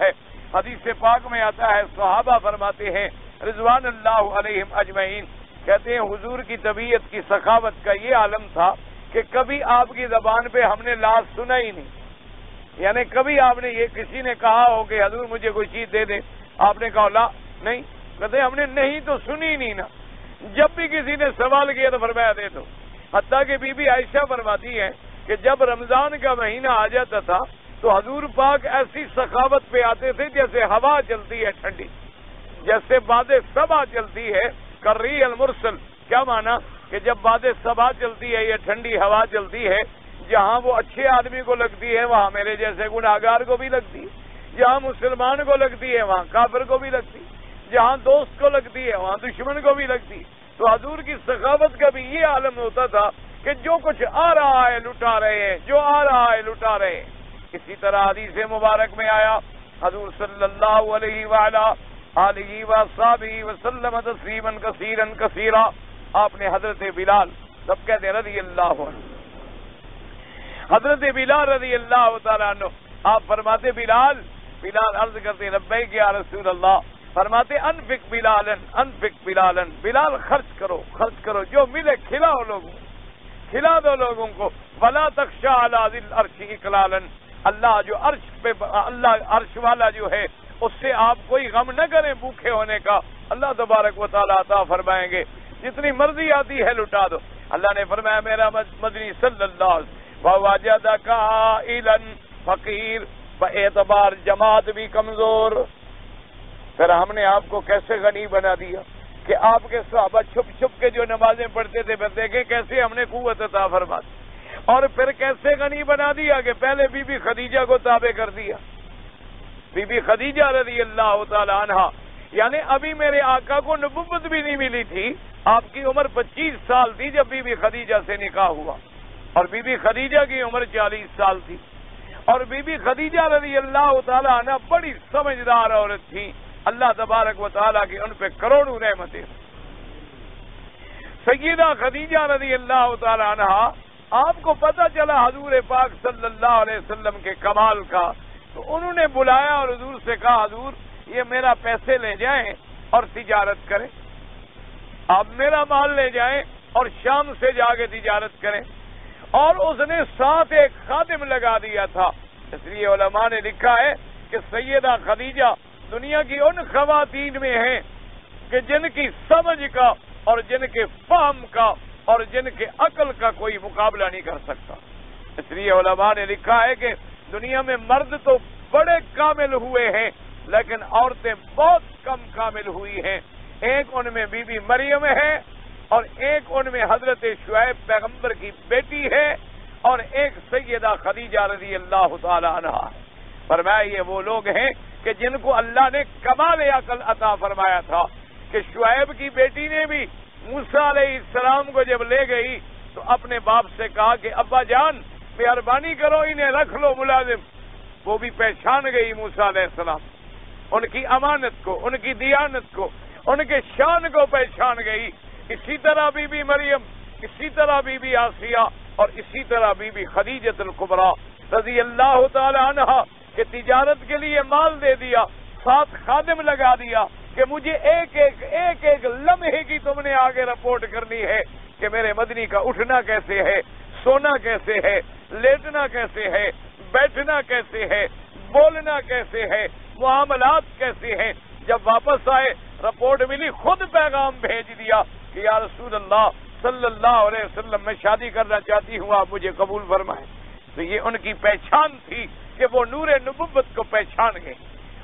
ہے صحابہ فرماتے ہیں رضوان اللہ علیہم اجمعین، کہتے ہیں حضور کی طبیعت کی سخاوت کا یہ عالم تھا کہ کبھی آپ کی زبان پہ ہم نے لاز سنا ہی نہیں، یعنی کبھی آپ نے یہ کسی نے کہا ہو کہ حضور مجھے کوئی چیز دے دیں، آپ نے کہا لا نہیں، کہتے ہم نے نہیں تو سنی نہیں نا۔ جب بھی کسی نے سوال کیا تو فرمایا دے دو۔ حتیٰ کہ بی بی عائشہ فرماتی ہے کہ جب رمضان کا مہینہ آ جاتا تھا تو حضور پاک ایسی سخاوت پہ آتے تھے جیسے ہوا چلتی ہے ٹھنڈی، جیسے باد صبا چلتی ہے، کرری المرسل، کیا مانا کہ جب باد صبا چلتی ہے، یہ ٹھنڈی ہوا چلتی ہے جہاں وہ اچھے آدمی کو لگتی ہے وہاں میرے جیسے گناہگار کو بھی لگتی ہے، جہاں مسلمان کو لگتی ہے وہاں کافر کو بھی لگتی ہے، جہاں دوست کو لگتی ہے وہاں دشمن کو بھی لگتی ہے۔ تو حضور کی سخاوت کا بھی یہ عالم ہوتا تھا کہ جو کچھ آ رہا ہے لٹا رہے ہیں، جو آ رہا ہے لٹا رہے ہیں۔ اسی طرح حدیث مبارک میں آیا حضور صلی اللہ علیہ وآلہ آلہ وصحبہ وسلم تسلیما کثیرا کثیرا، آپ نے حضرت بلال، سب کہتے ہیں رضی اللہ عنہ، حضرت بلال رضی اللہ تعالیٰ عنہ، آپ فرماتے بلال عرض کرتے لبیک یا رسول اللہ، فرماتے انفق بلالا انفق بلالا، بلال خرچ کرو جو ملے کھلاؤ لوگوں، کھلا دو لوگوں کو، ولا تخشى علی ذی العرش اقلالا، اللہ جو عرش پہ اللہ عرش والا جو ہے اس سے آپ کوئی غم نہ کریں بھوکے ہونے کا، اللہ تبارک و تعالیٰ عطا فرمائیں گے، جتنی مرضی آتی ہے لٹا دو۔ اللہ نے فرمایا میرا مدنی صلی اللہ علیہ وسلم وَوَجَدَكَ عَائِلًا فقیر، باعتبار جماعت بھی کمزور۔ پھر ہم نے آپ کو کیسے غنی بنا دیا کہ آپ کے صحابہ چھپ چھپ کے جو نمازیں پڑھتے تھے، پھر دیکھیں کیسے ہم نے قوت عطا فرما دی، اور پھر کیسے غنی بنا دیا کہ پہلے بی بی خدیجہ کو تابع کر دیا۔ بی بی خدیجہ رضی اللہ تعالی عنہا، یعنی ابھی میرے آقا کو نبوت بھی نہیں ملی تھی، آپ کی عمر 25 سال تھی جب بی بی خدیجہ سے نکاح ہوا، اور بی بی خدیجہ کی عمر 40 سال تھی، اور بی بی خدیجہ رضی اللہ تعالی عنہا بڑی سمجھدار عورت تھی، اللہ تبارک و تعالیٰ کی ان پہ کروڑوں رحمتیں۔ سیدہ خدیجہ رضی اللہ تعالی عنہا، آپ کو پتہ چلا حضور پاک صلی اللہ علیہ وسلم کے کمال کا، تو انہوں نے بلایا اور حضور سے کہا حضور یہ میرا پیسے لے جائیں اور تجارت کریں، آپ میرا مال لے جائیں اور شام سے جا کے تجارت کریں، اور اس نے ساتھ ایک خادم لگا دیا تھا۔ اس لیے علماء نے لکھا ہے کہ سیدہ خدیجہ دنیا کی ان خواتین میں ہیں کہ جن کی سمجھ کا اور جن کے فہم کا اور جن کے عقل کا کوئی مقابلہ نہیں کر سکتا۔ اس لیے علماء نے لکھا ہے کہ دنیا میں مرد تو بڑے کامل ہوئے ہیں لیکن عورتیں بہت کم کامل ہوئی ہیں۔ ایک ان میں بی بی مریم ہے، اور ایک ان میں حضرت شعیب پیغمبر کی بیٹی ہے، اور ایک سیدہ خدیجہ رضی اللہ تعالی عنہا۔ فرمایا یہ وہ لوگ ہیں کہ جن کو اللہ نے کمال عقل عطا فرمایا تھا کہ شعیب کی بیٹی نے بھی موسیٰ علیہ السلام کو جب لے گئی تو اپنے باپ سے کہا کہ ابا جان مہربانی کرو انہیں رکھ لو ملازم، وہ بھی پہچان گئی موسیٰ علیہ السلام، ان کی امانت کو، ان کی دیانت کو، ان کے شان کو پہچان گئی۔ اسی طرح بی بی مریم، اسی طرح بی بی آسیہ، اور اسی طرح بی بی خدیجہ الکبریٰ رضی اللہ تعالی عنہا کہ تجارت کے لیے مال دے دیا، ساتھ خادم لگا دیا کہ مجھے ایک ایک لمحے کی تم نے آگے رپورٹ کرنی ہے کہ میرے مدنی کا اٹھنا کیسے ہے، سونا کیسے ہے، لیٹنا کیسے ہے، بیٹھنا کیسے ہے، بولنا کیسے ہے، معاملات کیسے ہیں۔ جب واپس آئے رپورٹ ملی، خود پیغام بھیج دیا کہ یا رسول اللہ صلی اللہ علیہ وسلم میں شادی کرنا چاہتی ہوں، آپ مجھے قبول فرمائیں۔ تو یہ ان کی پہچان تھی کہ وہ نور نبوت کو پہچان گئے،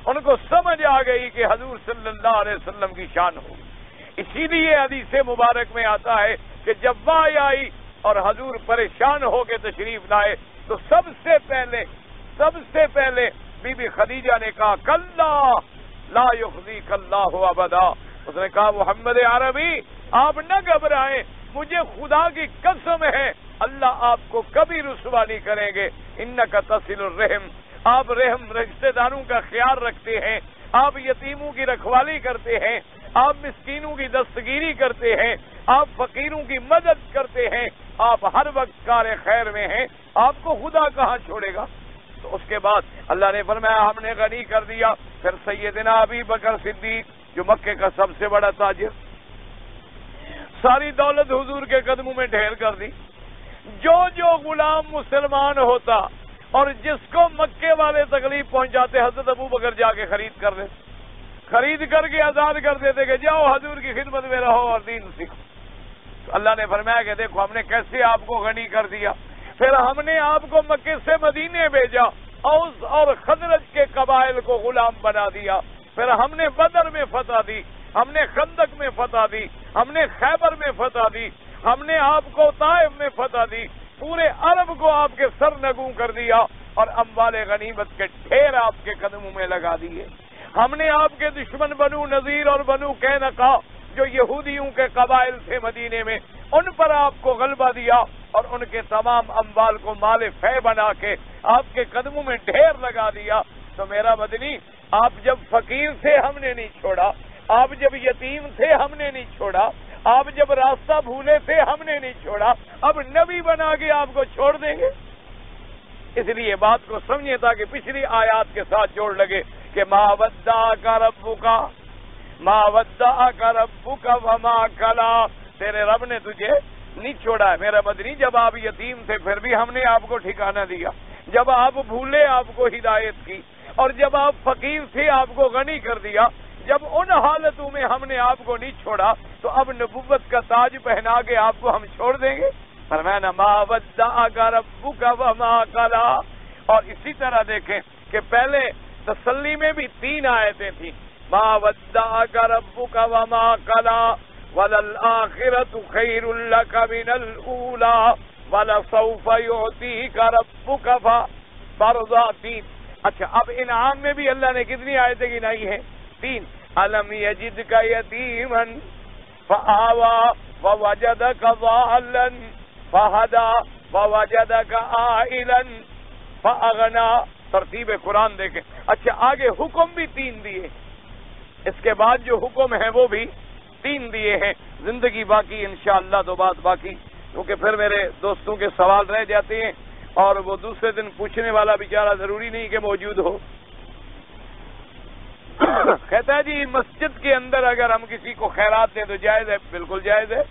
ان کو سمجھ آ گئی کہ حضور صلی اللہ علیہ وسلم کی شان ہو۔ اسی لیے حدیث مبارک میں آتا ہے کہ جب وحی آئی اور حضور پریشان ہو کے تشریف لائے تو سب سے پہلے بی بی خدیجہ نے کہا کلا لا یخزیک اللہ ابدا، اس نے کہا محمد عربی آپ نہ گھبرائیں، مجھے خدا کی قسم ہے اللہ آپ کو کبھی رسوا نہیں کریں گے، انک تصل الرحم، آپ رحم رشتہ داروں کا خیال رکھتے ہیں، آپ یتیموں کی رکھوالی کرتے ہیں، آپ مسکینوں کی دستگیری کرتے ہیں، آپ فقیروں کی مدد کرتے ہیں، آپ ہر وقت کار خیر میں ہیں، آپ کو خدا کہاں چھوڑے گا۔ تو اس کے بعد اللہ نے فرمایا ہم نے غنی کر دیا۔ پھر سیدنا ابی بکر صدیق جو مکے کا سب سے بڑا تاجر، ساری دولت حضور کے قدموں میں ڈھیر کر دی۔ جو غلام مسلمان ہوتا اور جس کو مکے والے تکلیف پہنچاتے حضرت ابو بکر جا کے خرید کر کے آزاد کر دیتے کہ جاؤ حضور کی خدمت میں رہو اور دین سیکھو۔ تو اللہ نے فرمایا کہ دیکھو ہم نے کیسے آپ کو غنی کر دیا، پھر ہم نے آپ کو مکے سے مدینے بھیجا، اوس اور خزرج کے قبائل کو غلام بنا دیا، پھر ہم نے بدر میں فتح دی، ہم نے خندق میں فتح دی، ہم نے خیبر میں فتح دی، ہم نے آپ کو طائف میں فتح دی، پورے عرب کو آپ کے سر نگوں کر دیا اور اموال غنیمت کے ڈھیر آپ کے قدموں میں لگا دیے. ہم نے آپ کے دشمن بنو نذیر اور بنو قینقاع جو یہودیوں کے قبائل تھے مدینے میں، ان پر آپ کو غلبہ دیا اور ان کے تمام اموال کو مال فے بنا کے آپ کے قدموں میں ڈھیر لگا دیا. تو میرا مدنی، آپ جب فقیر تھے ہم نے نہیں چھوڑا، آپ جب یتیم تھے ہم نے نہیں چھوڑا، آپ جب راستہ بھولے تھے ہم نے نہیں چھوڑا، اب نبی بنا کے آپ کو چھوڑ دیں گے؟ اس لیے بات کو سمجھیں تاکہ پچھلی آیات کے ساتھ جوڑ لگے کہ ما ودعک ربک وما کلا، تیرے رب نے تجھے نہیں چھوڑا ہے میرا مدنی. جب آپ یتیم تھے پھر بھی ہم نے آپ کو ٹھکانہ دیا، جب آپ بھولے آپ کو ہدایت کی، اور جب آپ فقیر تھے آپ کو غنی کر دیا. جب ان حالتوں میں ہم نے آپ کو نہیں چھوڑا تو اب نبوت کا تاج پہنا کے آپ کو ہم چھوڑ دیں گے؟ فرمایا ما ودعک ربک وما قلی. اور اسی طرح دیکھیں کہ پہلے تسلی میں بھی 3 آیتیں تھیں، ما ودعک ربک وما قلی وللآخرۃ خیر لک من الاولی ولسوف یعطیک ربک فترضی. اچھا، اب انعام میں بھی اللہ نے کتنی آیتیں گنائی ہیں؟ 3. الم یجدک یتیما فآوی ووجدک ضالا فہدی ووجدک عائلا فاغنی. ترتیب قرآن دیکھیں. اچھا، آگے حکم بھی 3 دیے، اس کے بعد جو حکم ہے وہ بھی 3 دیے ہیں. زندگی باقی انشاءاللہ تو بات باقی، کیونکہ پھر میرے دوستوں کے سوال رہ جاتے ہیں اور وہ دوسرے دن پوچھنے والا بیچارہ ضروری نہیں کہ موجود ہو. کہتا ہے جی مسجد کے اندر اگر ہم کسی کو خیرات دیں تو جائز ہے؟ بالکل جائز ہے.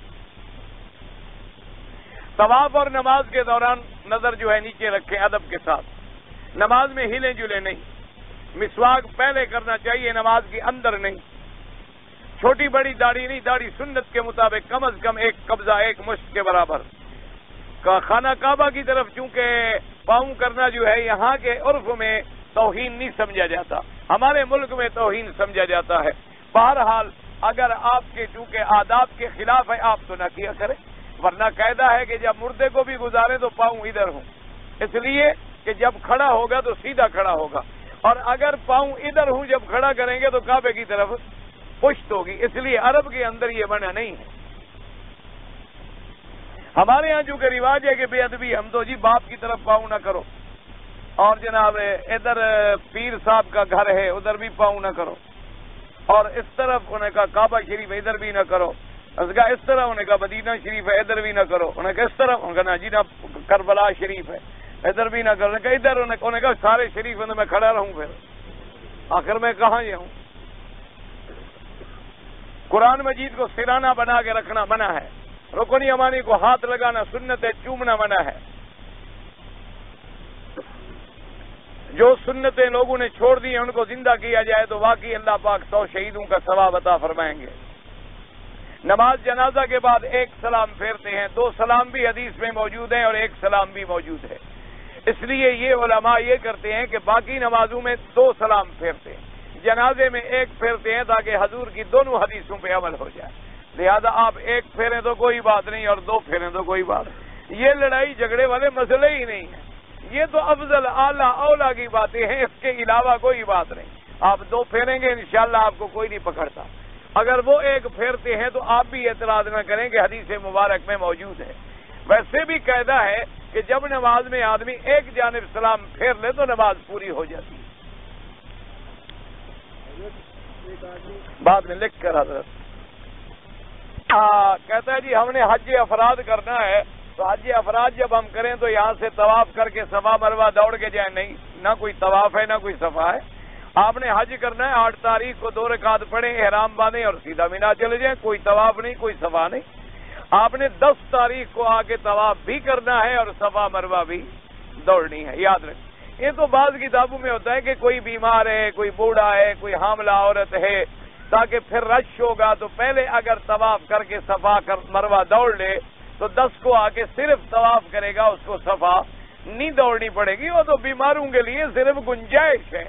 طواف اور نماز کے دوران نظر جو ہے نیچے رکھیں ادب کے ساتھ، نماز میں ہلیں جلیں نہیں، مسواک پہلے کرنا چاہیے، نماز کے اندر نہیں. چھوٹی بڑی داڑھی نہیں، داڑھی سنت کے مطابق کم از کم 1 قبضہ 1 مشت کے برابر. خانہ کعبہ کی طرف چونکہ پاؤں کرنا جو ہے یہاں کے عرف میں توہین نہیں سمجھا جاتا، ہمارے ملک میں توہین سمجھا جاتا ہے. بہرحال اگر آپ کے چونکہ آداب کے خلاف ہے آپ تو نہ کیا کریں، ورنہ قاعدہ ہے کہ جب مردے کو بھی گزارے تو پاؤں ادھر ہوں، اس لیے کہ جب کھڑا ہوگا تو سیدھا کھڑا ہوگا، اور اگر پاؤں ادھر ہوں جب کھڑا کریں گے تو کعبے کی طرف پشت ہوگی. اس لیے عرب کے اندر یہ منع نہیں ہے. ہمارے یہاں چونکہ رواج ہے کہ بے ادبی، ہم تو جی باپ کی طرف پاؤں نہ کرو، اور جناب ادھر پیر صاحب کا گھر ہے ادھر بھی پاؤں نہ کرو، اور اس طرف انہوں نے کہا کعبہ شریف ادھر بھی نہ کرو، اس طرح انہوں نے کہا مدینہ شریف ہے ادھر بھی نہ کرو، انہوں نے کہا اس طرف، انہوں نے کہا جی نہ کربلا شریف ہے ادھر بھی نہ کرو، انہوں نے کہا ادھر، انہوں نے کہا سارے شریف میں میں کھڑا رہوں، پھر آخر میں کہاں یہ ہوں. قرآن مجید کو سرانہ بنا کے رکھنا منع ہے، رکن یمانی کو ہاتھ لگانا سنت ہے، چومنا منع ہے. جو سنتیں لوگوں نے چھوڑ دی ہیں ان کو زندہ کیا جائے تو واقعی اللہ پاک 100 شہیدوں کا ثواب عطا فرمائیں گے. نماز جنازہ کے بعد 1 سلام پھیرتے ہیں، 2 سلام بھی حدیث میں موجود ہیں اور 1 سلام بھی موجود ہے. اس لیے یہ علماء یہ کرتے ہیں کہ باقی نمازوں میں 2 سلام پھیرتے ہیں، جنازے میں 1 پھیرتے ہیں تاکہ حضور کی دونوں حدیثوں پہ عمل ہو جائے. لہذا آپ 1 پھیریں تو کوئی بات نہیں اور 2 پھیریں تو کوئی بات نہیں. یہ لڑائی جھگڑے والے مسئلے ہی نہیں ہیں، یہ تو افضل اعلیٰ اولا کی باتیں ہیں، اس کے علاوہ کوئی بات نہیں. آپ 2 پھیریں گے انشاءاللہ آپ کو کوئی نہیں پکڑتا. اگر وہ 1 پھیرتے ہیں تو آپ بھی اعتراض نہ کریں کہ حدیث مبارک میں موجود ہے. ویسے بھی قاعدہ ہے کہ جب نماز میں آدمی 1 جانب سلام پھیر لے تو نماز پوری ہو جاتی ہے. بعد میں لکھ کر حضرت کہتا ہے جی ہم نے حج افراد کرنا ہے تو حج افراد جب ہم کریں تو یہاں سے طواف کر کے صفا مروہ دوڑ کے جائیں؟ نہیں، نہ کوئی طواف ہے نہ کوئی صفا ہے. آپ نے حج کرنا ہے، 8 تاریخ کو 2 رکعت پڑھیں، احرام باندھیں اور سیدھا مینا چلے جائیں، کوئی طواف نہیں کوئی صفا نہیں. آپ نے 10 تاریخ کو آ کے طواف بھی کرنا ہے اور صفا مروہ بھی دوڑنی ہے. یاد رکھیں، یہ تو بعض کتابوں میں ہوتا ہے کہ کوئی بیمار ہے، کوئی بوڑھا ہے، کوئی حاملہ عورت ہے، تاکہ پھر رش ہوگا تو پہلے اگر طواف کر کے صفا مروہ دوڑ لے تو 10 کو آ کے صرف طواف کرے گا، اس کو صفا نہیں دوڑنی پڑے گی. وہ تو بیماروں کے لیے صرف گنجائش ہے،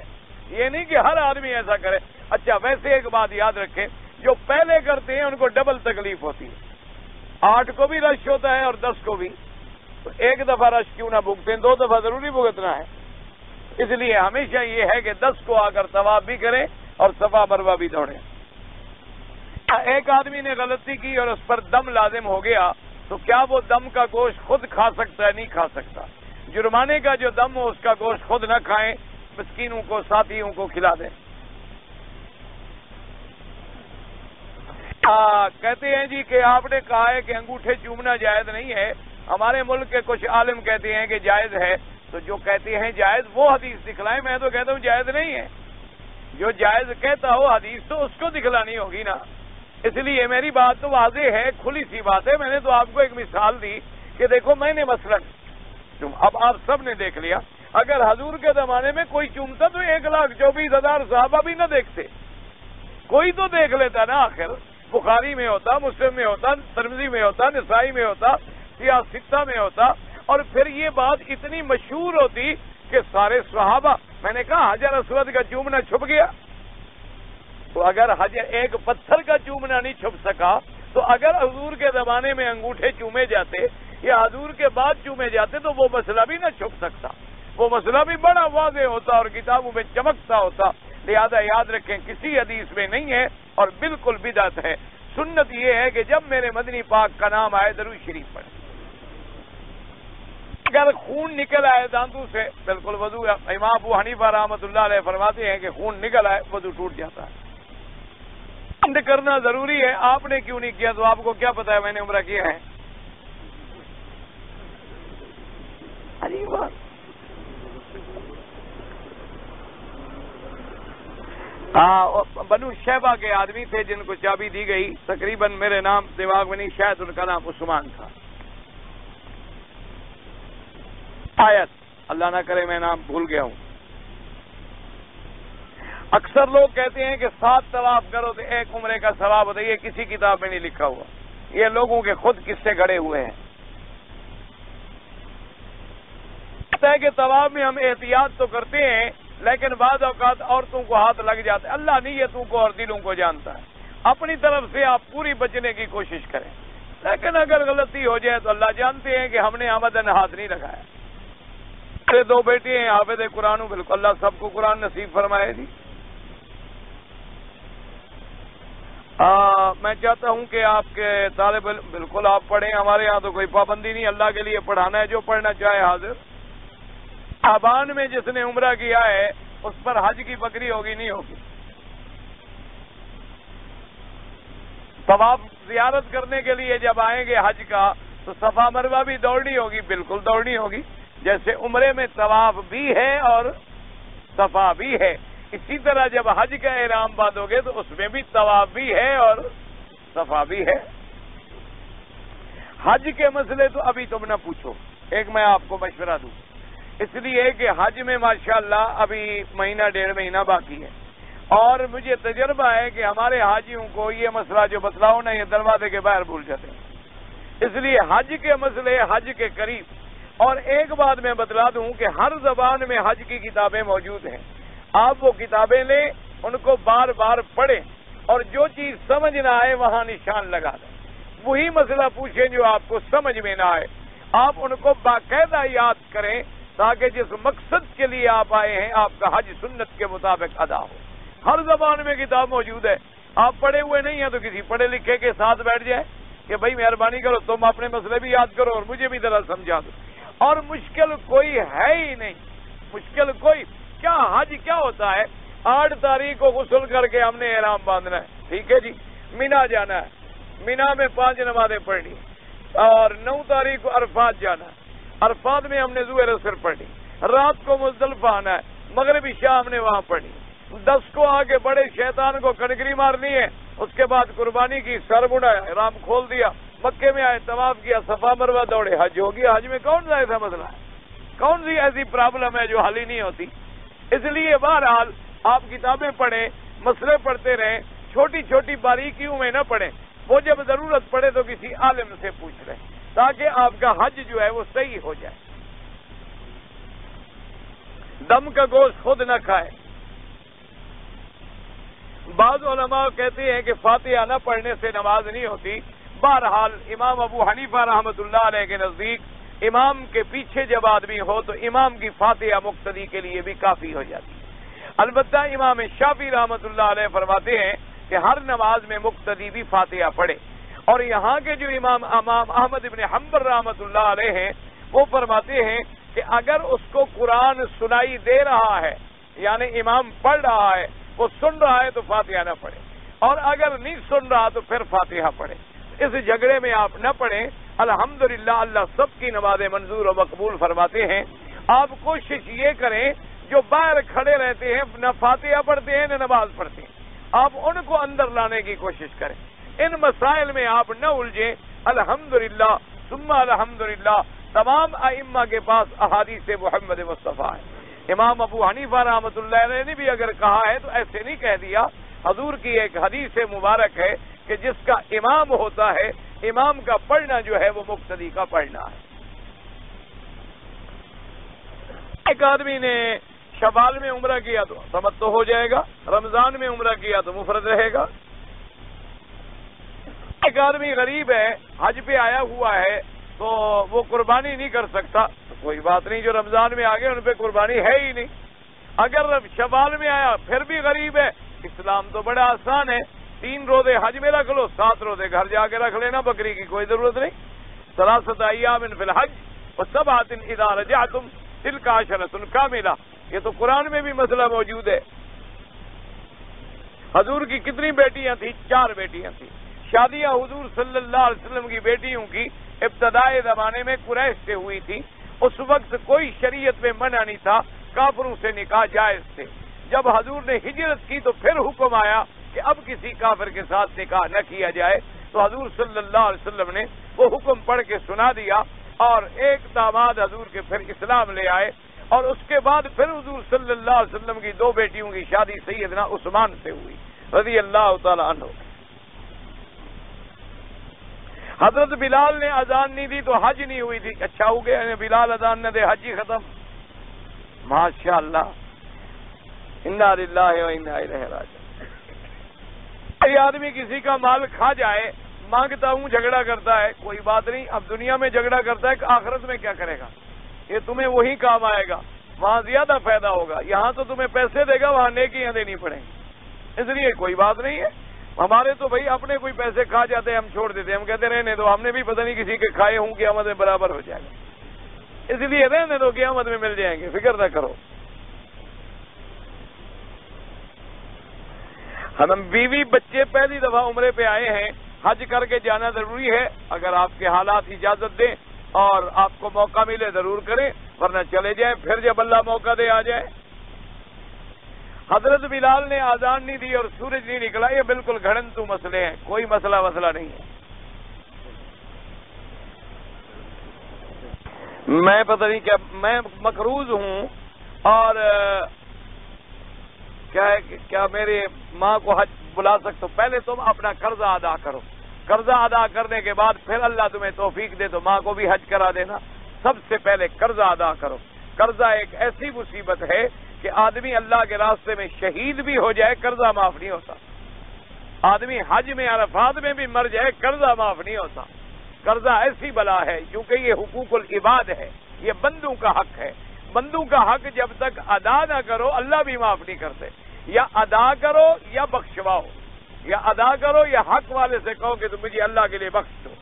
یہ نہیں کہ ہر آدمی ایسا کرے. اچھا ویسے ایک بات یاد رکھیں، جو پہلے کرتے ہیں ان کو ڈبل تکلیف ہوتی ہے، 8 کو بھی رش ہوتا ہے اور 10 کو بھی. تو ایک دفعہ رش کیوں نہ بھگتے ہیں، 2 دفعہ ضروری بھگتنا ہے. اس لیے ہمیشہ یہ ہے کہ 10 کو آ کر طواف بھی کریں اور صفا مروہ بھی دوڑیں. ایک آدمی نے غلطی کی اور اس پر دم لازم ہو گیا، تو کیا وہ دم کا گوشت خود کھا سکتا ہے؟ نہیں کھا سکتا. جرمانے کا جو دم ہو اس کا گوشت خود نہ کھائیں، مسکینوں کو، ساتھیوں کو کھلا دیں. کہتے ہیں جی کہ آپ نے کہا ہے کہ انگوٹھے چومنا جائز نہیں ہے. ہمارے ملک کے کچھ عالم کہتے ہیں کہ جائز ہے. تو جو کہتے ہیں جائز وہ حدیث دکھلائیں. میں تو کہتا ہوں جائز نہیں ہے. جو جائز کہتا ہو حدیث تو اس کو دکھلانی ہوگی نا. اس لیے میری بات تو واضح ہے، کھلی سی بات ہے. میں نے تو آپ کو ایک مثال دی کہ دیکھو میں نے مثلاً اب آپ سب نے دیکھ لیا، اگر حضور کے زمانے میں کوئی چومتا تو 1,24,000 صحابہ بھی نہ دیکھتے. کوئی تو دیکھ لیتا نا. آخر بخاری میں ہوتا، مسلم میں ہوتا، ترمذی میں ہوتا، نسائی میں ہوتا، سیاستہ میں ہوتا، اور پھر یہ بات اتنی مشہور ہوتی کہ سارے صحابہ. میں نے کہا حجر اسود کا چومنا چھپ گیا. تو اگر ایک پتھر کا چومنا نہیں چھپ سکا، تو اگر حضور کے زمانے میں انگوٹھے چومے جاتے یا حضور کے بعد چومے جاتے تو وہ مسئلہ بھی نہ چھپ سکتا. وہ مسئلہ بھی بڑا واضح ہوتا اور کتابوں میں چمکتا ہوتا. لہذا یاد رکھیں کسی حدیث میں نہیں ہے اور بالکل بدعت ہے. سنت یہ ہے کہ جب میرے مدنی پاک کا نام آئے درود شریف پڑھیں. اگر خون نکل آئے دانتوں سے بالکل وضو، امام ابو حنیفہ رحمۃ اللہ علیہ فرماتے ہیں کہ خون نکل آئے وضو ٹوٹ جاتا ہے. بند کرنا ضروری ہے. آپ نے کیوں نہیں کیا؟ تو آپ کو کیا پتا ہے میں نے عمرہ کیا ہے؟ عجیب بات. بنو شیبہ کے آدمی تھے جن کو چابی دی گئی. تقریباً میرے نام دماغ میں نہیں، شاید ان کا نام عثمان تھا. آیت اللہ نہ کرے میں نام بھول گیا ہوں. اکثر لوگ کہتے ہیں کہ 7 طواف کرو تو 1 عمرے کا ثواب ہوتا ہے. یہ کسی کتاب میں نہیں لکھا ہوا، یہ لوگوں کے خود قصے گڑے ہوئے ہیں. ہے کہ طواف میں ہم احتیاط تو کرتے ہیں، لیکن بعض اوقات عورتوں کو ہاتھ لگ جاتا ہے. اللہ نیتوں کو اور دلوں کو جانتا ہے. اپنی طرف سے آپ پوری بچنے کی کوشش کریں، لیکن اگر غلطی ہو جائے تو اللہ جانتے ہیں کہ ہم نے آمدن ہاتھ نہیں لگایا. میرے 2 بیٹے ہیں حافظ قرآن. بالکل اللہ سب کو قرآن نصیب فرمائے جی. میں چاہتا ہوں کہ آپ کے طالب علم بالکل آپ پڑھیں. ہمارے ہاں تو کوئی پابندی نہیں، اللہ کے لیے پڑھانا ہے. جو پڑھنا چاہے حاضر. آبان میں جس نے عمرہ کیا ہے اس پر حج کی بکری ہوگی نہیں ہوگی؟ طواف زیارت کرنے کے لیے جب آئیں گے حج کا تو صفا مروہ بھی دوڑنی ہوگی. بالکل دوڑنی ہوگی. جیسے عمرے میں طواف بھی ہے اور صفا بھی ہے، اسی طرح جب حج کا احرام باندھو گے تو اس میں بھی طواف بھی ہے اور صفا بھی ہے. حج کے مسئلے تو ابھی تم نہ پوچھو. ایک میں آپ کو مشورہ دوں، اس لیے کہ حج میں ماشاءاللہ ابھی 1.5 مہینہ باقی ہے، اور مجھے تجربہ ہے کہ ہمارے حاجیوں کو یہ مسئلہ جو بتلاؤ نا یہ دروازے کے باہر بھول جاتے ہیں. اس لیے حج کے مسئلے حج کے قریب. اور ایک بات میں بتلا دوں کہ ہر زبان میں حج کی کتابیں موجود ہیں. آپ وہ کتابیں لیں، ان کو بار بار پڑھیں، اور جو چیز سمجھ نہ آئے وہاں نشان لگا دیں. وہی مسئلہ پوچھیں جو آپ کو سمجھ میں نہ آئے. آپ ان کو باقاعدہ یاد کریں تاکہ جس مقصد کے لیے آپ آئے ہیں آپ کا حج سنت کے مطابق ادا ہو. ہر زبان میں کتاب موجود ہے. آپ پڑھے ہوئے نہیں ہیں تو کسی پڑھے لکھے کے ساتھ بیٹھ جائیں کہ بھائی مہربانی کرو تم اپنے مسئلے بھی یاد کرو اور مجھے بھی ذرا سمجھا دو. اور مشکل کوئی ہے ہی نہیں. مشکل کوئی کیا. حج کیا ہوتا ہے؟ 8 تاریخ کو غسل کر کے ہم نے احرام باندھنا ہے. ٹھیک ہے جی. مینا جانا ہے، مینا میں 5 نمازیں پڑھنی، اور 9 تاریخ کو عرفات جانا ہے. عرفات میں ہم نے ظہر اثر پڑھنی. رات کو مزدلفہ آنا ہے، مغرب عشاء ہم نے وہاں پڑھنی. 10 کو آگے بڑے شیطان کو کنکری مارنی ہے. اس کے بعد قربانی کی، سر بڑھایا، احرام کھول دیا، مکے میں آئے، طواف کیا، صفا مروہ دوڑے، حج ہو گیا. حج میں کون سا ایسا مسئلہ ہے؟ کون سی ایسی پرابلم ہے جو حل ہی نہیں ہوتی؟ اس لیے بہرحال آپ کتابیں پڑھیں، مسئلے پڑھتے رہیں، چھوٹی چھوٹی باریکیوں میں نہ پڑھیں. وہ جب ضرورت پڑے تو کسی عالم سے پوچھ لیں تاکہ آپ کا حج جو ہے وہ صحیح ہو جائے. دم کا گوشت خود نہ کھائے. بعض علماء کہتے ہیں کہ فاتحہ نہ پڑھنے سے نماز نہیں ہوتی. بہرحال امام ابو حنیفہ رحمۃ اللہ علیہ کے نزدیک امام کے پیچھے جب آدمی ہو تو امام کی فاتحہ مقتدی کے لیے بھی کافی ہو جاتی ہے۔ البتہ امام شافعی رحمۃ اللہ علیہ فرماتے ہیں کہ ہر نماز میں مقتدی بھی فاتحہ پڑھے، اور یہاں کے جو امام احمد ابن حنبل رحمۃ اللہ علیہ ہیں وہ فرماتے ہیں کہ اگر اس کو قرآن سنائی دے رہا ہے، یعنی امام پڑھ رہا ہے، وہ سن رہا ہے تو فاتحہ نہ پڑھے، اور اگر نہیں سن رہا تو پھر فاتحہ پڑھے۔ اس جھگڑے میں آپ نہ پڑھیں۔ الحمدللہ اللہ سب کی نمازیں منظور و مقبول فرماتے ہیں۔ آپ کوشش یہ کریں جو باہر کھڑے رہتے ہیں نہ فاتحہ پڑھتے ہیں نہ نماز پڑھتے ہیں، آپ ان کو اندر لانے کی کوشش کریں۔ ان مسائل میں آپ نہ الجھیں۔ الحمدللہ ثم الحمدللہ تمام ائمہ کے پاس احادیث محمد مصطفیٰ ہے۔ امام ابو حنیفہ رحمۃ اللہ علیہ نے بھی اگر کہا ہے تو ایسے نہیں کہہ دیا۔ حضور کی ایک حدیث مبارک ہے کہ جس کا امام ہوتا ہے، امام کا پڑھنا جو ہے وہ مقتدی کا پڑھنا ہے۔ ایک آدمی نے شوال میں عمرہ کیا تو تمتع ہو جائے گا، رمضان میں عمرہ کیا تو مفرد رہے گا۔ ایک آدمی غریب ہے، حج پہ آیا ہوا ہے تو وہ قربانی نہیں کر سکتا، تو کوئی بات نہیں، جو رمضان میں آگے ان پہ قربانی ہے ہی نہیں۔ اگر شوال میں آیا پھر بھی غریب ہے، اسلام تو بڑا آسان ہے، 3 روزے حج میں رکھ لو، 7 روزے گھر جا کے رکھ لینا، بکری کی کوئی ضرورت نہیں۔ 3 ایام فی الحج و7 اذا رجعتم تلک عشرۃ کاملہ، یہ تو قرآن میں بھی مسئلہ موجود ہے۔ حضور کی کتنی بیٹیاں تھیں؟ 4 بیٹیاں تھیں۔ شادیاں حضور صلی اللہ علیہ وسلم کی بیٹیوں کی ابتدائی زمانے میں قریش سے ہوئی تھی۔ اس وقت کوئی شریعت میں منع نہیں تھا، کافروں سے نکاح جائز تھے۔ جب حضور نے ہجرت کی تو پھر حکم آیا کہ اب کسی کافر کے ساتھ نکاح نہ کیا جائے، تو حضور صلی اللہ علیہ وسلم نے وہ حکم پڑھ کے سنا دیا، اور ایک داماد حضور کے پھر اسلام لے آئے، اور اس کے بعد پھر حضور صلی اللہ علیہ وسلم کی 2 بیٹیوں کی شادی سیدنا عثمان سے ہوئی رضی اللہ تعالی عنہ۔ حضرت بلال نے اذان نہیں دی تو حج نہیں ہوئی تھی، اچھا ہو گیا بلال اذان نہ دے، حج ہی ختم۔ ماشاء اللہ، انا للہ و انا الیہ راجعون۔ کوئی آدمی کسی کا مال کھا جائے، مانگتا ہوں جھگڑا کرتا ہے، کوئی بات نہیں، اب دنیا میں جھگڑا کرتا ہے کہ آخرت میں کیا کرے گا؟ یہ تمہیں وہی کام آئے گا، وہاں زیادہ فائدہ ہوگا۔ یہاں تو تمہیں پیسے دے گا، وہاں نیکیاں دینی پڑیں گی، اس لیے کوئی بات نہیں ہے۔ ہمارے تو بھائی اپنے کوئی پیسے کھا جاتے ہیں، ہم چھوڑ دیتے ہیں، ہم کہتے رہنے دو، ہم نے بھی پتہ نہیں کسی کے کھائے ہوں، قیامت میں برابر ہو جائے گا، اس لیے رہنے دو، قیامت میں مل جائیں گے، فکر نہ کرو۔ ہم بیوی بچے پہلی دفعہ عمرے پہ آئے ہیں، حج کر کے جانا ضروری ہے، اگر آپ کے حالات اجازت دیں اور آپ کو موقع ملے ضرور کریں، ورنہ چلے جائیں، پھر جب اللہ موقع دے آ جائے۔ حضرت بلال نے اذان نہیں دی اور سورج نہیں نکلا، یہ بالکل گھڑنتو مسئلے ہیں، کوئی مسئلہ نہیں ہے۔ میں پتہ نہیں کیا، میں مقروض ہوں، اور کیا میرے ماں کو حج بلا سکتا ہوں؟ پہلے تم اپنا قرضہ ادا کرو، قرضہ ادا کرنے کے بعد پھر اللہ تمہیں توفیق دے تو ماں کو بھی حج کرا دینا۔ سب سے پہلے قرضہ ادا کرو۔ قرضہ ایک ایسی مصیبت ہے کہ آدمی اللہ کے راستے میں شہید بھی ہو جائے، قرضہ معاف نہیں ہوتا۔ آدمی حج میں عرفات میں بھی مر جائے، قرضہ معاف نہیں ہوتا۔ قرضہ ایسی بلا ہے کیونکہ یہ حقوق العباد ہے، یہ بندوں کا حق ہے۔ بندوں کا حق جب تک ادا نہ کرو اللہ بھی معاف نہیں کرتے۔ یا ادا کرو یا بخشواؤ، یا ادا کرو یا حق والے سے کہو کہ تم مجھے اللہ کے لیے بخش دو۔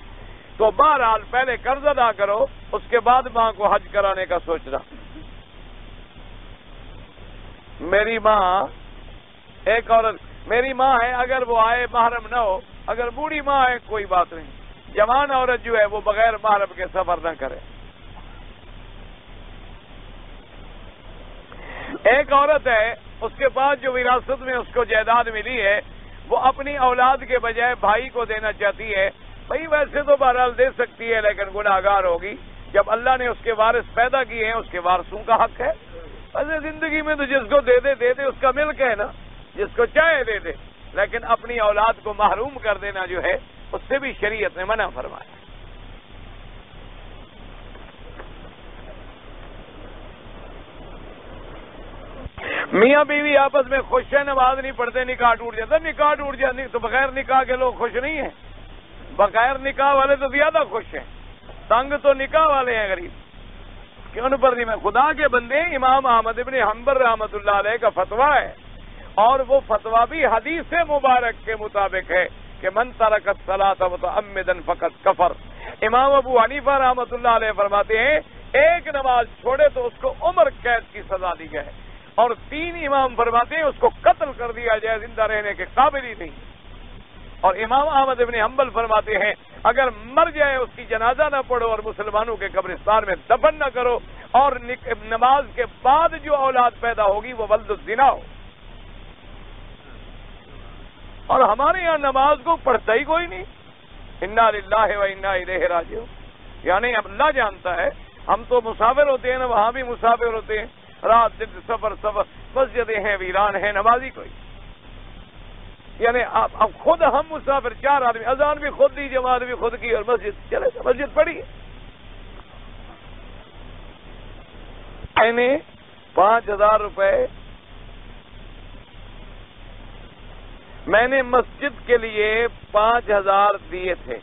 تو بہرحال پہلے قرض ادا کرو، اس کے بعد ماں کو حج کرانے کا سوچنا۔ میری ماں، ایک عورت میری ماں ہے، اگر وہ آئے محرم نہ ہو، اگر بوڑھی ماں ہے کوئی بات نہیں، جوان عورت جو ہے وہ بغیر محرم کے سفر نہ کرے۔ ایک عورت ہے، اس کے پاس جو وراثت میں اس کو جائیداد ملی ہے وہ اپنی اولاد کے بجائے بھائی کو دینا چاہتی ہے۔ بھائی ویسے تو بہرحال دے سکتی ہے لیکن گناہگار ہوگی، جب اللہ نے اس کے وارث پیدا کیے ہیں اس کے وارثوں کا حق ہے۔ ویسے زندگی میں تو جس کو دے دے اس کا ملک ہے نا، جس کو چاہے دے دے، لیکن اپنی اولاد کو محروم کر دینا جو ہے اس سے بھی شریعت نے منع فرمایا۔ میاں بیوی آپس میں خوش ہیں، نماز نہیں پڑھتے، نکاح ٹوٹ جاتا، نکاح ٹوٹ جاتی تو بغیر نکاح کے لوگ خوش نہیں ہیں، بغیر نکاح والے تو زیادہ خوش ہیں۔ تنگ تو نکاح والے ہیں غریب، کہ ان پر میں خدا کے بندے امام احمد ابن حنبل رحمۃ اللہ علیہ کا فتویٰ ہے، اور وہ فتویٰ بھی حدیث مبارک کے مطابق ہے کہ من ترک الصلاۃ متعمدا فقد کفر۔ امام ابو حنیفہ رحمۃ اللہ علیہ فرماتے ہیں ایک نماز چھوڑے تو اس کو عمر قید کی سزا دی جائے، اور 3 امام فرماتے ہیں اس کو قتل کر دیا جائے، زندہ رہنے کے قابل ہی نہیں۔ اور امام احمد ابن حنبل فرماتے ہیں اگر مر جائے اس کی جنازہ نہ پڑھو اور مسلمانوں کے قبرستان میں دفن نہ کرو، اور نماز کے بعد جو اولاد پیدا ہوگی وہ ولد الزنا ہو۔ اور ہمارے یہاں نماز کو پڑھتا ہی کوئی نہیں۔ انا للہ و انا الیہ راجعون، یعنی اللہ جانتا ہے، ہم تو مسافر ہوتے ہیں نا، وہاں بھی مسافر ہوتے ہیں، رات دن سفر، مسجدیں ہیں ویران ہیں، نمازی کوئی، یعنی اب خود ہم مسافر 4 آدمی، اذان بھی خود دی، جماعت بھی خود کی، اور مسجد چلے مسجد پڑھی ہے۔ میں نے 5000 روپے میں نے مسجد کے لیے 5000 دیے تھے،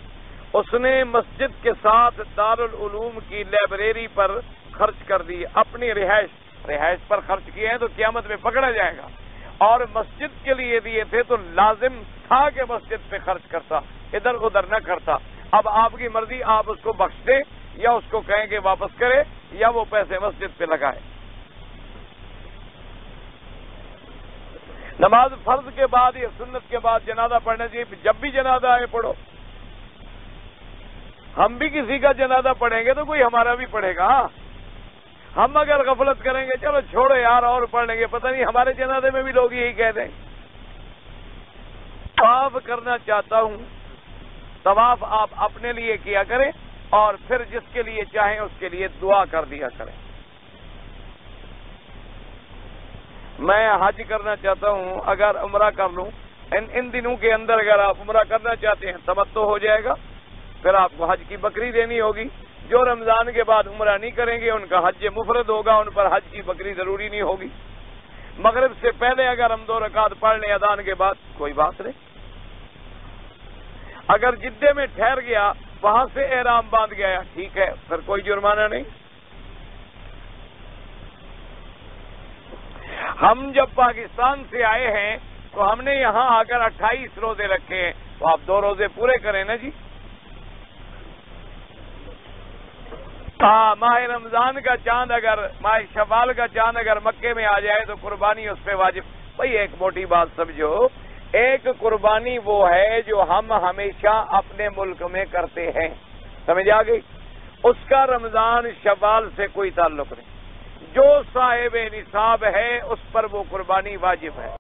اس نے مسجد کے ساتھ دارالعلوم کی لائبریری پر خرچ کر دی، اپنی رہائش پر خرچ کیے ہیں تو قیامت میں پکڑا جائے گا، اور مسجد کے لیے دیے تھے تو لازم تھا کہ مسجد پہ خرچ کرتا، ادھر ادھر نہ کرتا۔ اب آپ کی مرضی، آپ اس کو بخش دیں یا اس کو کہیں کہ واپس کرے یا وہ پیسے مسجد پہ لگائے۔ نماز فرض کے بعد یا سنت کے بعد جنازہ پڑھنا چاہیے، جب بھی جنازہ آئے پڑھو۔ ہم بھی کسی کا جنازہ پڑھیں گے تو کوئی ہمارا بھی پڑھے گا، ہم اگر غفلت کریں گے چلو چھوڑو یار اور پڑھ لیں گے، پتہ نہیں ہمارے جنازے میں بھی لوگ یہی کہہ دیں۔ طواف کرنا چاہتا ہوں، طواف آپ اپنے لیے کیا کریں اور پھر جس کے لیے چاہیں اس کے لیے دعا کر دیا کریں۔ میں حج کرنا چاہتا ہوں، اگر عمرہ کر لوں ان دنوں کے اندر، اگر آپ عمرہ کرنا چاہتے ہیں تمتع ہو جائے گا، پھر آپ کو حج کی بکری دینی ہوگی۔ جو رمضان کے بعد عمرہ نہیں کریں گے ان کا حج مفرد ہوگا، ان پر حج کی بکری ضروری نہیں ہوگی۔ مغرب سے پہلے اگر ہم 2 رکعت پڑھ لیں اذان کے بعد کوئی بات نہیں۔ اگر جدے میں ٹھہر گیا، وہاں سے احرام باندھ گیا، ٹھیک ہے، پھر کوئی جرمانہ نہیں۔ ہم جب پاکستان سے آئے ہیں تو ہم نے یہاں آ کر 28 روزے رکھے ہیں، تو آپ 2 روزے پورے کریں نا جی۔ ماہ رمضان کا چاند اگر، ماہ شوال کا چاند اگر مکے میں آ جائے تو قربانی اس پہ واجب۔ بھئی ایک موٹی بات سمجھو، ایک قربانی وہ ہے جو ہم ہمیشہ اپنے ملک میں کرتے ہیں، سمجھ آ گئی؟ اس کا رمضان شوال سے کوئی تعلق نہیں، جو صاحب نصاب ہے اس پر وہ قربانی واجب ہے۔